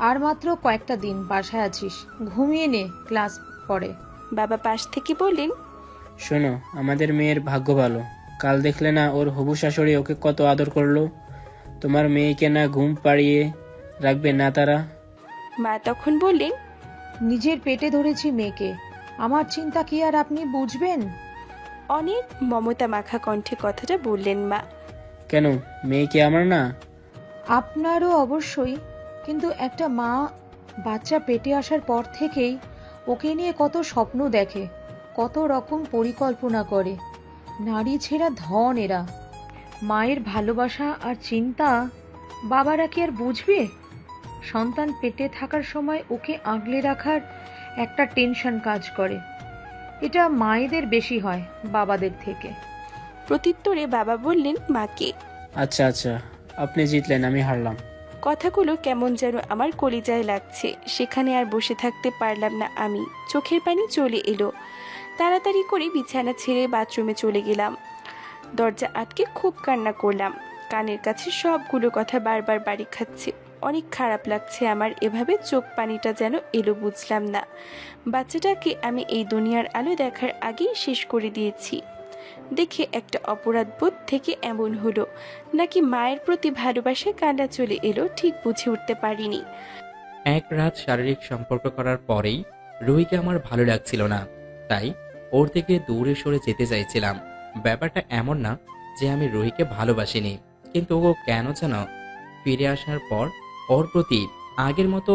I: আর মাত্র কয়েকটা দিন বাসায় আছিস, ঘুমিয়ে নে, ক্লাস পরে।
A: বাবা পাশ থেকে বললেন,
H: শোনো, আমাদের মেয়ের ভাগ্য ভালো। কাল দেখলে না ওর হবু শাশুড়ি ওকে কত আদর করলো। তোমার মেয়েকে না ঘুম পাড়িয়ে রাখবে না তারা?
A: মা তখন বললেন,
I: নিজের পেটে ধরেছি মেয়েকে, আমার চিন্তা কি আর আপনি বুঝবেন?
A: অনেক মমতা মাখা কণ্ঠে কথাটা বললেন মা।
H: কেন, মেয়ে কি আমার না?
I: আপনারও অবশ্যই, কিন্তু একটা মা বাচ্চা পেটে আসার পর থেকেই ওকে নিয়ে কত স্বপ্ন দেখে, কত রকম পরিকল্পনা করে। নারী ছেঁড়া ধন এরা। মায়ের ভালোবাসা আর চিন্তা বাবারা কি আর বুঝবে? সন্তান পেটে থাকার সময় ওকে আগলে রাখার একটা টেনশন কাজ করে, এটা মায়েদের বেশি হয় বাবাদের থেকে।
A: প্রত্যুত্তরে বাবা বললেন মাকে,
H: আচ্ছা আচ্ছা, আপনি জিতলেন, আমি হারলাম।
A: কথাগুলো কেমন যেন আমার কলিজায় লাগছে। সেখানে আর বসে থাকতে পারলাম না আমি। চোখের পানি চলে এলো। তাড়াতাড়ি করে বিছানা ছেড়ে বাথরুমে চলে গেলাম। দরজা আটকে খুব কান্না করলাম। কানের কাছে সবগুলো কথা বারবার বাড়ি খাচ্ছে। অনেক খারাপ লাগছে আমার। এভাবে চোখ পানিটা যেন এলো বুঝলাম না। বাচ্চাটাকে আমি এই দুনিয়ার আলো দেখার আগেই শেষ করে দিয়েছি। দেখে একটা অপরাধ বোধ থেকে এমন হলো, নাকি মায়ের প্রতি ভালোবাসায় কান্না চলে এলো, ঠিক বুঝে উঠতে পারিনি।
B: এক রাত শারীরিক সম্পর্ক করার পরেই রুহিকে আমার ভালো লাগছিল না, তাই ওর থেকে দূরে সরে যেতে চাইছিলাম। ব্যাপারটা এমন না যে আমি রুহিকে ভালোবাসিনি, কিন্তু ও কেন যেন ফিরে আসার পর ওর প্রতি আগের মতো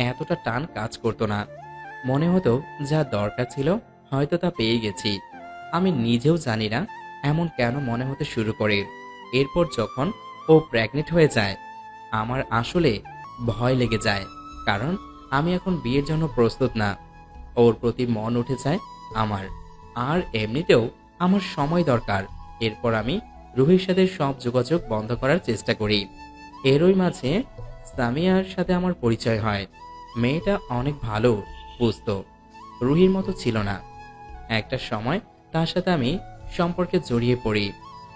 B: এতটা টান কাজ করতো না। মনে হতো যা দরকার ছিল হয়তো তা পেয়ে গেছি। আমি নিজেও জানি না এমন কেন মনে হতে শুরু করে। এরপর যখন ও প্রেগনেন্ট হয়ে যায়, আমার আসলে ভয় লেগে যায়, কারণ আমি এখন বিয়ের জন্য প্রস্তুত না। ওর প্রতি মন উঠে যায় আমার, আর এমনিতেও আমার সময় দরকার। এরপর আমি রুহির সাথে সব যোগাযোগ বন্ধ করার চেষ্টা করি। এরই মাঝে সামিয়ার সাথে আমার পরিচয় হয়। মেয়েটা অনেক ভালো, বুঝতো, রুহির মতো ছিল না। একটা সময় তার সাথে আমি সম্পর্কে জড়িয়ে পড়ি।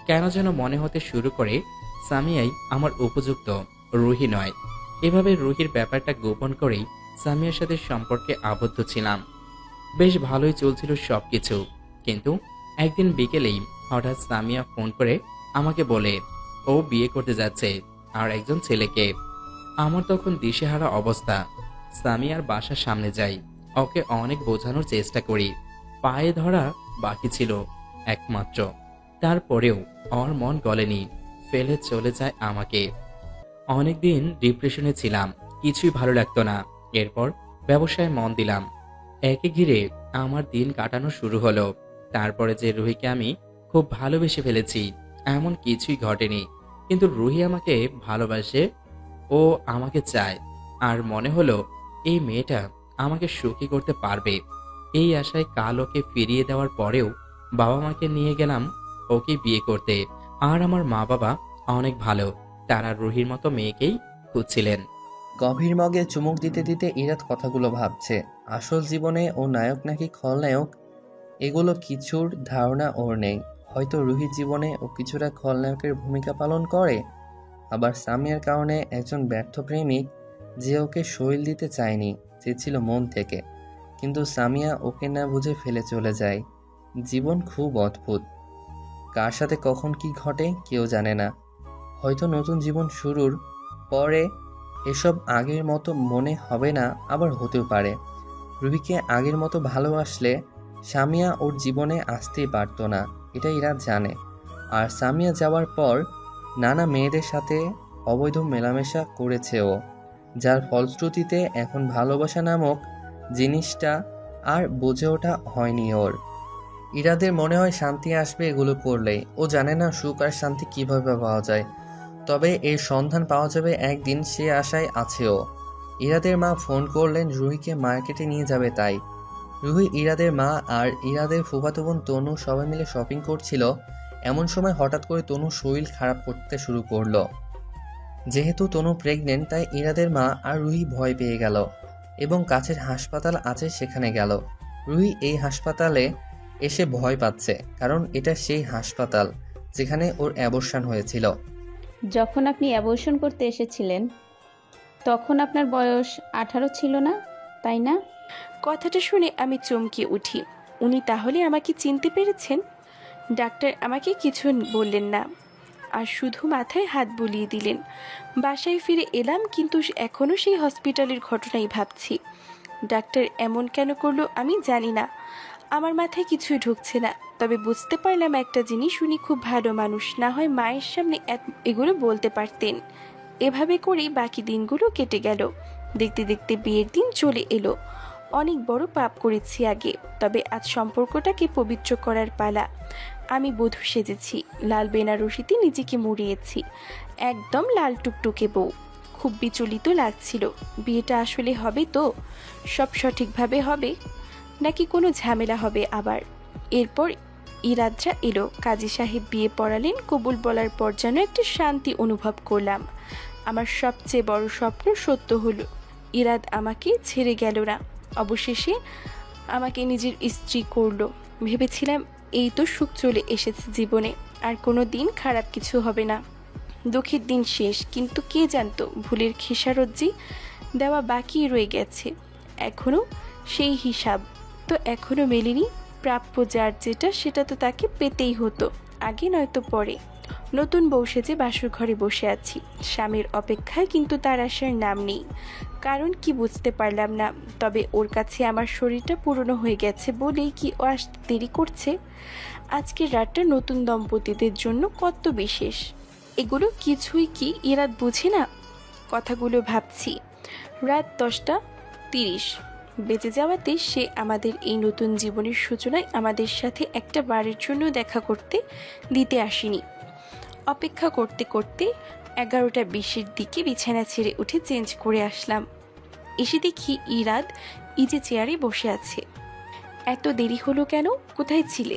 B: কেন যেন মনে হতে শুরু করে সামিয়াই আমার উপযুক্ত, রুহি নয়। এভাবে রুহির ব্যাপারটা গোপন করেই সামিয়ার সাথে সম্পর্কে আবদ্ধ ছিলাম। বেশ ভালোই চলছিল সবকিছু, কিন্তু একদিন বিকেলেই হঠাৎ সামিয়া ফোন করে আমাকে বলে ও বিয়ে করতে যাচ্ছে আর একজন ছেলেকে। আমার তখন দিশেহারা অবস্থা। সামিয়ার বাসার সামনে যাই, ওকে অনেক বোঝানোর চেষ্টা করি। পায়ে ধরা বাকি ছিল একমাত্র, তারপরেও ওর মন গলেনি, ফেলে চলে যায় আমাকে। অনেকদিন ডিপ্রেশনে ছিলাম, কিছুই ভালো লাগতো না। এরপর ব্যবসায় মন দিলাম। একে ঘিরে আমার দিন কাটানো শুরু হলো। তারপরে যে রুহিকে আমি খুব ভালোবেসে ফেলেছি এমন কিছুই ঘটেনি, কিন্তু রুহি আমাকে ভালোবাসে, ও আমাকে চায়। আর মনে হলো এই মেয়েটা আমাকে সুখী করতে পারবে। এই আশায় কাল ওকে ফিরিয়ে দেওয়ার পরেও বাবা মাকে নিয়ে গেলাম ওকে বিয়ে করতে। আর আমার মা বাবা অনেক ভালো, তারা রুহির মতো মেয়েকেই খুঁজছিলেন।
J: গভীর মগে চুমুক দিতে দিতে ইরাত কথাগুলো ভাবছে। আসল জীবনে ও নায়ক নাকি খলনায়ক, এগুলো কিছুর ধারণা ওর নেই। হয়তো রুহির জীবনে ও কিছুটা খলনায়কের ভূমিকা পালন করে, আবার সামিয়ার কারণে একজন ব্যর্থ প্রেমিক যে ওকে শৈল দিতে চায়নি, চেয়েছিল মন থেকে, কিন্তু সামিয়া ওকে না বুঝে ফেলে চলে যায়। জীবন খুব অদ্ভুত, কার সাথে কখন কি ঘটে কেউ জানে না। হয়তো নতুন জীবন শুরুর পরে এসব আগের মতো মনে হবে না, আবার হতেও পারে। রুহিকে আগের মতো ভালোবাসলে সামিয়া ওর জীবনে আসতেই পারতো না, এটা ইরাত জানে। আর সামিয়া যাওয়ার পর নানা মেয়েদের সাথে অবৈধ মেলামেশা করেছে ও, যার ফলশ্রুতিতে এখন ভালোবাসা নামক জিনিসটা আর বুঝে ওঠা হয়নি ওর। ইরাদের মনে হয় শান্তি আসবে এগুলো করলেই। ও জানে না সুখ আর শান্তি কিভাবে পাওয়া যায়, তবে এর সন্ধান পাওয়া যাবে একদিন, সে আশায় আছে ও। ইরাদের মা ফোন করলেন রুহিকে মার্কেটে নিয়ে যাবে তাই। রুহি, ইরাদের মা আর ইরাদের ফুফাতো বোন তনু সবাই মিলে শপিং করছিল। এমন সময় হঠাৎ করে তনু শরীর খারাপ করতে শুরু করলো। যেহেতু তনু প্রেগনেন্ট, তাই ইরাদের মা আর রুহি ভয় পেয়ে গেল এবং কাছের হাসপাতাল আছে সেখানে গেল। রুহি এই হাসপাতালে এসে ভয় পাচ্ছে, কারণ এটা সেই হাসপাতাল যেখানে ওর অ্যাবর্শন হয়েছিল।
D: যখন আপনি অ্যাবর্শন করতে এসেছিলেন তখন আপনার বয়স 18 ছিল না, তাই না?
A: কথাটা শুনে আমি চমকে উঠি। উনি তাহলে আমাকে চিনতে পেরেছেন? ডাক্তার আমাকে কিছু বললেন না, আর শুধু মাথায় হাত বুলিয়ে দিলেন। বাসায় ফিরে এলাম, কিন্তু এখনও সেই হসপিটালের ঘটনাই ভাবছি। ডাক্তার এমন কেন করলো আমি জানি না, আমার মাথায় কিছুই ঢুকছে না। তবে বুঝতে পারলাম একটা জিনিস, উনি খুব ভালো মানুষ, না হয় মায়ের সামনে এগুলো বলতে পারতেন। এভাবে করেই বাকি দিনগুলো কেটে গেল। দেখতে দেখতে বিয়ের দিন চলে এলো। অনেক বড় পাপ করেছি আগে, তবে আজ সম্পর্কটাকে পবিত্র করার পালা। আমি বধূ সেজেছি, লাল বেনারসিতে নিজেকে মুড়িয়েছি, একদম লাল টুকটুকে বউ। খুব বিচলিত লাগছিল। বিয়েটা আসলে হবে তো? সব সঠিকভাবে হবে নাকি কোনো ঝামেলা হবে আবার? এরপর ইরাদরা এলো, কাজী সাহেব বিয়ে পড়ালেন। কবুল বলার পর যেন একটা শান্তি অনুভব করলাম। আমার সবচেয়ে বড় স্বপ্ন সত্য হলো। ইরাদ আমাকে ছেড়ে গেল না, অবশেষে আমাকে নিজের স্ত্রী করলো। ভেবেছিলাম এই তো সুখ চলে এসেছে জীবনে, আর কোনো দিন খারাপ কিছু হবে না। দুঃখের দিন শেষ, কিন্তু কে জানতো ভুলের খেসারজ্জি দেওয়া বাকি রয়ে গেছে। এখনও সেই হিসাব তো এখনও মেলেনি। প্রাপ্য যার যেটা, সেটা তো তাকে পেতেই হতো, আগে নয়তো পরে। নতুন বউ সেজে বাসর ঘরে বসে আছি স্বামীর অপেক্ষায়, কিন্তু তার আসার নাম নেই। কারণ কি বুঝতে পারলাম না, তবে ওর কাছে আমার শরীরটা পুরনো হয়ে গেছে বলেই কি ও আসতে দেরি করছে? আজকের রাতটা নতুন দম্পতিদের জন্য কত বিশেষ, এগুলো কিছুই কি ইরাদ বুঝে না? কথাগুলো ভাবছি। রাত 10:30 বেজে যাওয়াতে সে আমাদের এই নতুন জীবনের সূচনায় আমাদের সাথে একটা বারের জন্য দেখা করতে দিতে আসেনি। অপেক্ষা করতে করতে 11:20 দিকে বিছানা ছেড়ে উঠে চেঞ্জ করে আসলাম। এসে দেখি ইরাদ ইজে চেয়ারে বসে আছে। এত দেরি হলো কেন? কোথায় ছিলে?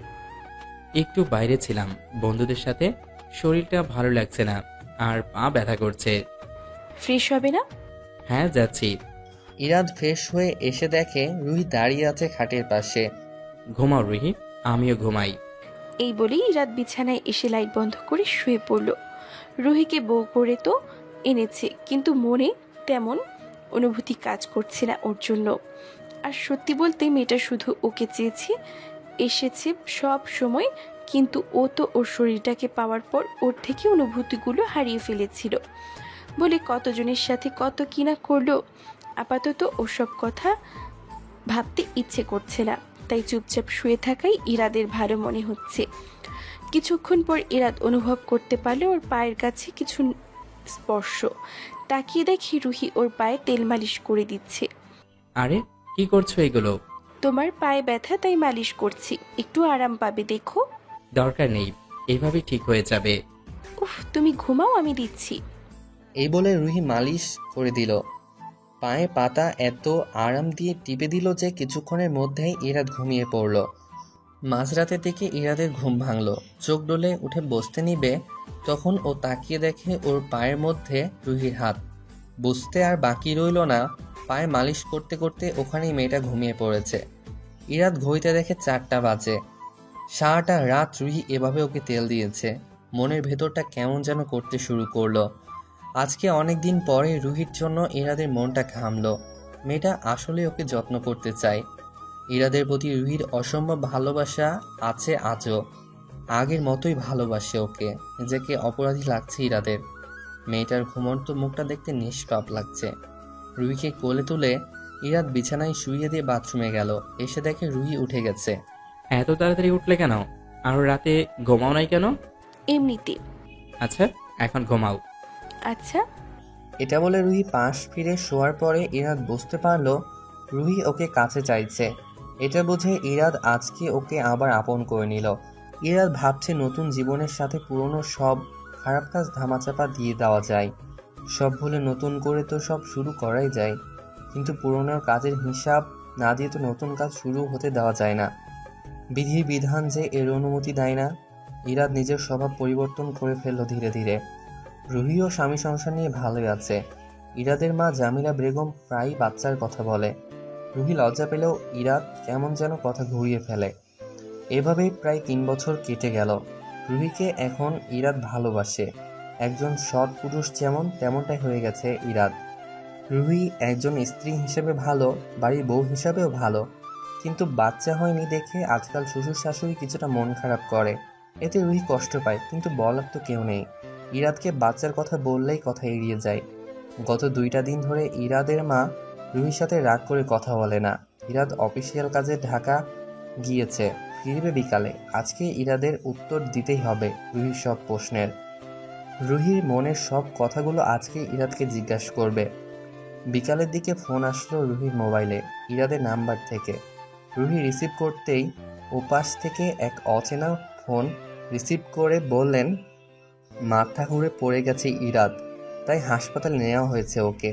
B: একটু বাইরে ছিলাম বন্ধুদের সাথে, শরীরটা ভালো লাগছে না আর পা ব্যথা করছে।
A: ফ্রেশ হবে না?
B: হ্যাঁ, যাচ্ছি।
J: ইরাদ ফ্রেশ হয়ে এসে দেখে রুহি দাঁড়িয়ে আছে খাটের পাশে।
B: ঘুমাও রুহি, আমিও ঘুমাই।
A: এই বলেই রাত বিছানায় এসে লাইট বন্ধ করে শুয়ে পড়ল। রুহিকে বউ করে তো এনেছে, কিন্তু মনে তেমন অনুভূতি কাজ করছে না ওর জন্য। আর সত্যি বলতে মেয়েটা শুধু ওকে চেয়েছে, এসেছে সব সময়, কিন্তু ও তো ওর শরীরটাকে পাওয়ার পর ওর থেকে অনুভূতিগুলো হারিয়ে ফেলেছিল বলে কতজনের সাথে কত কিনা করলো। আপাতত ওসব কথা ভাবতে ইচ্ছে করছে না, তাই চুপচাপ শুয়ে থাকাই ইরাদের ভালো মনে হচ্ছে। কিছুক্ষণ পর ইরাদ অনুভব করতে পারল ওর পায়ের কাছে কিছু স্পর্শ। তাকিয়ে দেখি রুহি ওর পায়ে তেল মালিশ করে দিচ্ছে।
B: আরে কি করছো এগুলো?
A: তোমার পায়ে ব্যথা তাই মালিশ করছি, একটু আরাম পাবে দেখো।
B: দরকার নেই, এভাবেই ঠিক হয়ে যাবে।
A: উফ, তুমি ঘুমাও, আমি দিচ্ছি।
J: এই বলে রুহি মালিশ করে দিল। পায়ে পাতা এত আরাম দিয়ে টিপে দিল যে কিছুক্ষণের মধ্যেই ইরাদ ঘুমিয়ে পড়ল। মাঝরাতের দিকে ইরাদের ঘুম ভাঙল। চোখ ডলে উঠে বসতে নিবে তখন ও তাকিয়ে দেখে ওর পায়ের মধ্যে রুহির হাত। বুঝতে আর বাকি রইল না, পায়ে মালিশ করতে করতে ওখানেই মেয়েটা ঘুমিয়ে পড়েছে। ইরাদ ঘড়িতে দেখে 4টা বাজে। সারাটা রাত রুহি এভাবে ওকে তেল দিয়েছে। মনের ভেতরটা কেমন যেন করতে শুরু করলো। আজকে অনেক দিন পরে রুহির জন্য ইরাদের মনটা ঘামলো। মেয়েটা আসলে ওকে যত্ন করতে চায়। ইরাদের প্রতি রুহির অসম্ভব ভালোবাসা আছে আজও। আগের মতোই ভালোবাসে ওকে। নিজেকে অপরাধী লাগছে ইরাদের। মেয়েটার ঘুমন্ত মুখটা দেখতে নিষ্পাপ লাগছে। রুহিকে কোলে তুলে ইরাদ বিছানায় শুইয়ে দিয়ে বাথরুমে গেল। এসে দেখে রুহি উঠে গেছে।
B: এত তাড়াতাড়ি উঠলে কেন? আর রাতে ঘুমাও নাই কেন?
A: এমনিতে।
B: আচ্ছা, এখন ঘুমাও।
A: আচ্ছা।
J: এটা বলে রুহি পাশ ফিরে শোয়ার পরে ইরাদ বুঝতে পারলো রুহি ওকে কাছে চাইছে। এটা বুঝে ইরাদ আজকে ওকে আবার আপন করে নিল। ইরাদ ভাবছে নতুন জীবনের সাথে পুরনো সব খারাপ কাজ ধামাচাপা দিয়ে দেওয়া যায়। সব ভুলে নতুন করে তো সব শুরু করাই যায়, কিন্তু পুরনো কাজের হিসাব না দিয়ে তো নতুন কাজ শুরু হতে দেওয়া যায় না। বিধির বিধান যে এর অনুমতি দেয় না। ইরাদ নিজের স্বভাব পরিবর্তন করে ফেলল ধীরে ধীরে। রুহি ও স্বামী সংসার নিয়ে ভালোই আছে। ইরাদের মা জামিলা বেগম প্রায়ই বাচ্চার কথা বলে। রুহি লজ্জা পেলেও ইরাদ কেমন যেন কথা ঘুরিয়ে ফেলে। এভাবেই প্রায় 3 বছর কেটে গেল। রুহিকে এখন ইরাদ ভালোবাসে। একজন সৎ পুরুষ যেমন তেমনটাই হয়ে গেছে ইরাদ। রুহি একজন স্ত্রী হিসেবে ভালো, বাড়ির বউ হিসাবেও ভালো, কিন্তু বাচ্চা হয়নি দেখে আজকাল শ্বশুর শাশুড়ি কিছুটা মন খারাপ করে। এতে রুহি কষ্ট পায়, কিন্তু বলার তো কেউ নেই। ইরাদকে বাচ্চার কথা বললেই কথা এড়িয়ে যায়। গত 2টা দিন ধরে ইরাদের মা রুহির সাথে রাগ করে কথা বলে না। ইরাদ অফিসিয়াল কাজে ঢাকা গিয়েছে, ফিরবে বিকালে। আজকে ইরাদের উত্তর দিতেই হবে রুহির সব প্রশ্নের। রুহির মনের সব কথাগুলো আজকে ইরাদকে জিজ্ঞাসা করবে। বিকালের দিকে ফোন আসলো রুহির মোবাইলে ইরাদের নাম্বার থেকে। রুহি রিসিভ করতেই ওপাশ থেকে এক অচেনা ফোন রিসিভ করে বললেন, মাথা ঘুরে পড়ে গেছে ইরাদ, তাই হাসপাতালে নেওয়া হয়েছে ওকে।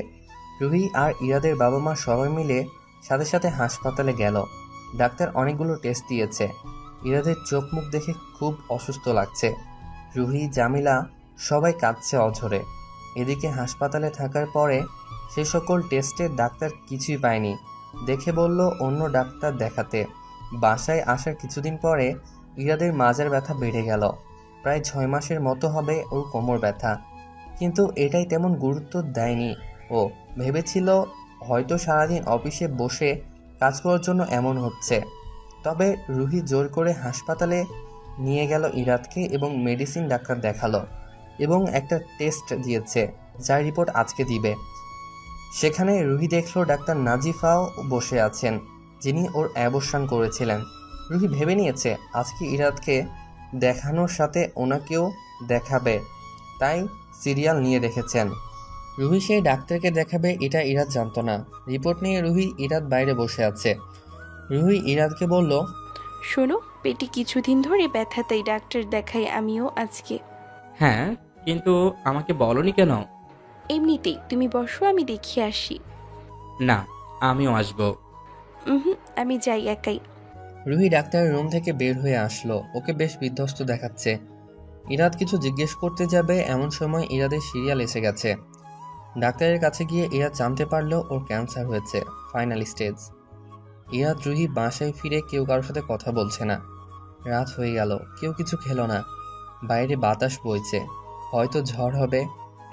J: রুহি আর ইরাদের বাবা মা সবাই মিলে সাথে সাথে হাসপাতালে গেল। ডাক্তার অনেকগুলো টেস্ট দিয়েছে। ইরাদের চোখ মুখ দেখে খুব অসুস্থ লাগছে। রুহি, জামিলা সবাই কাঁদছে অঝরে। এদিকে হাসপাতালে থাকার পরে সে সকল টেস্টের ডাক্তার কিছুই পায়নি। দেখে বলল অন্য ডাক্তার দেখাতে। বাসায় আসার কিছুদিন পরে ইরাদের মাজার ব্যথা বেড়ে গেল। প্রায় 6 মাসের মতো হবে ওর কোমর ব্যথা, কিন্তু এটাই তেমন গুরুত্ব দেয়নি ও। ভেবেছিল হয়তো সারাদিন অফিসে বসে কাজ করার জন্য এমন হচ্ছে। তবে রুহি জোর করে হাসপাতালে নিয়ে গেল ইরাদকে এবং মেডিসিন ডাক্তার দেখালো এবং একটা টেস্ট দিয়েছে, যার রিপোর্ট আজকে দিবে। সেখানে রুহি দেখলো ডাক্তার নাজিফাও বসে আছেন, যিনি ওর অ্যাবর্শন করেছিলেন। রুহি ভেবে নিয়েছে আজকে ইরাদকে দেখানোর সাথে ওনাকেও দেখাবে, তাই সিরিয়াল নিয়ে রেখেছেন। রুহি সেই ডাক্তারকে দেখাবে এটা ইরাদ জানতো না। রিপোর্ট নিয়ে রুহি ইরাদ বাইরে বসে আছে। রুহি ইরাদকে বলল,
A: শোনো, পেটে কিছুদিন ধরে ব্যথা, তাই ডাক্তার দেখাই আমিও আজকে।
B: হ্যাঁ, কিন্তু আমাকে বলনি কেন?
A: এমনিতেই, তুমি বসো, আমি দেখিয়ে আসি।
B: না, আমিও আসবো।
A: আমি যাই একাই।
J: রুহি ডাক্তারের রুম থেকে বের হয়ে আসলো। ওকে বেশ বিধ্বস্ত দেখাচ্ছে। ইরাদ কিছু জিজ্ঞেস করতে যাবে এমন সময় ইরাদের সিরিয়াল এসে গেছে। ডাক্তারের কাছে গিয়ে ইরাদ জানতে পারলো ওর ক্যান্সার হয়েছে, ফাইনাল স্টেজ। ইরাদ রুহি বাসায় ফিরে কেউ কারোর সাথে কথা বলছে না। রাত হয়ে গেল, কেউ কিছু খেলো না। বাইরে বাতাস বইছে, হয়তো ঝড় হবে।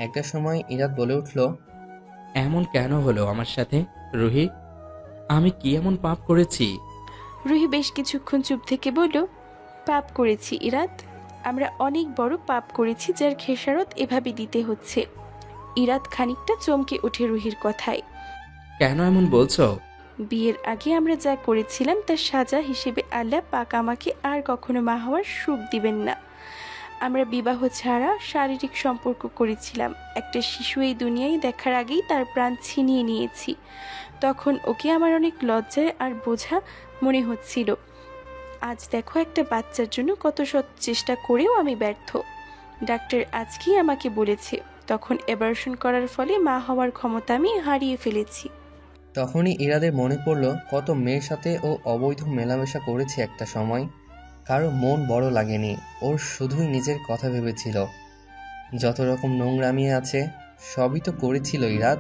J: একটা সময় ইরাদ বলে উঠল,
B: এমন কেন হলো আমার সাথে রুহি? আমি কি এমন পাপ করেছি?
A: রুহি বেশ কিছুক্ষণ চুপ থেকে বলল, পাপ করেছি ইরাদ, আমরা অনেক বড় পাপ করেছি যার খেসারত এভাবে দিতে হচ্ছে। ইরাদ খানিকটা চমকে ওঠে রুহির কথায়।
B: কেন এমন বলছো?
A: বিয়ের আগে আমরা যা করেছিলাম তার সাজা হিসেবে আল্লাহ পাক আমাকে আর কখনো মা হওয়ার সুখ দিবেন না। আমরা বিবাহ ছাড়া শারীরিক সম্পর্ক করেছিলাম। একটা শিশু এই দুনিয়ায় দেখার আগেই তার প্রাণ ছিনিয়ে নিয়েছি। তখন ওকে আমার অনেক লজ্জায় আর বোঝা মনে হচ্ছিল। আজ দেখো একটা বাচ্চার জন্য কত সৎ চেষ্টা করেও আমি ব্যর্থ। ডাক্তার আজকেই আমাকে বলেছে তখন অ্যাবর্শন করার ফলে মা হওয়ার ক্ষমতা আমি হারিয়ে ফেলেছি।
J: তখনই ইরাদের মনে পড়ল কত মেয়ের সাথে ও অবৈধ মেলামেশা করেছে একটা সময়। কারো মন বড় লাগেনি, ওর শুধুই নিজের কথা ভেবেছিল। যত রকম নোংরামি আছে সবই তো করেছিল ইরাদ।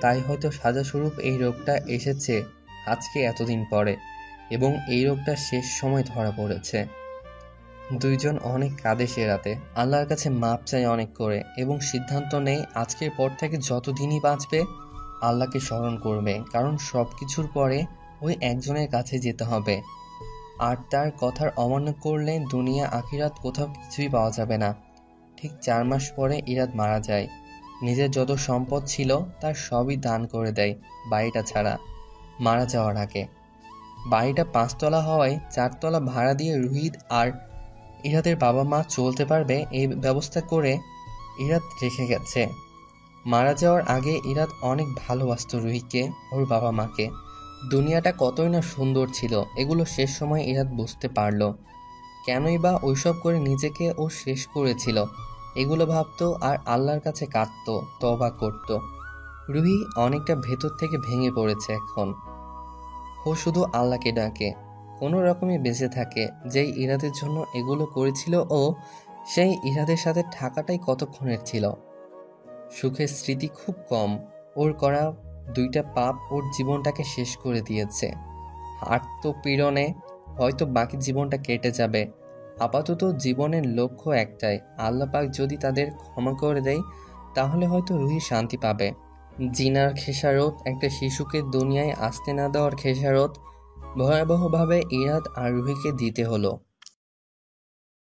J: তাই হয়তো সাজাস্বরূপ এই রোগটা এসেছে আজকে এতদিন পরে, এবং এই রোগটা শেষ সময় ধরা পড়েছে। দুইজন অনেক কাঁদে সে রাতে, আল্লাহর কাছে মাপ চায় অনেক করে, এবং সিদ্ধান্ত নেয় আজকের পর থেকে যতদিনই বাঁচবে আল্লাহকে স্মরণ করবে, কারণ সব কিছুর পরে ওই একজনের কাছে যেতে হবে। আর তার কথার অমান্য করলে দুনিয়া আখিরাত কোথাও কিছুই পাওয়া যাবে না। ঠিক 4 মাস পরে ইরাদ মারা যায়। নিজের যত সম্পদ ছিল তার সবই দান করে দেয় বাড়িটা ছাড়া, মারা যাওয়ার আগে। বাড়িটা 5 তলা হওয়ায় 4 তলা ভাড়া দিয়ে রুহিত আর ইরাদের বাবা মা চলতে পারবে এই ব্যবস্থা করে ইরাদ রেখে গেছে। মারা যাওয়ার আগে ইরাদ অনেক ভালোবাসতো রুহিকে, ওর বাবা মাকে। দুনিয়াটা কতই না সুন্দর ছিল, এগুলো শেষ সময় ইরাদ বুঝতে পারলো। কেনই বা ওইসব করে নিজেকে ও শেষ করেছিল এগুলো ভাবতো আর আল্লাহর কাছে কাঁদতো, তওবা করত। রুহি অনেকটা ভেতর থেকে ভেঙে পড়েছে এখন। ও শুধু আল্লাহকে ডাকে, কোনো রকমে বেঁচে থাকে। যেই ইরাদের জন্য এগুলো করেছিল ও, সেই ইরাদের সাথে থাকাটাই কতক্ষণের ছিল। সুখের স্মৃতি খুব কম। ওর করা 2টা পাপ ওর জীবনটাকে শেষ করে দিয়েছে। আত্মপীড়নে হয়তো বাকি জীবনটা কেটে যাবে। আপাতত জীবনের লক্ষ্য একটাই, আল্লাহ পাক যদি তাদের ক্ষমা করে দেয় তাহলে হয়তো রুহি শান্তি পাবে। জিনার খেসারত, একটা শিশুকে দুনিয়ায় আসতে না দেওয়ার খেসারত ভয়াবহভাবে ইরাদ আর রুহিকে দিতে হলো।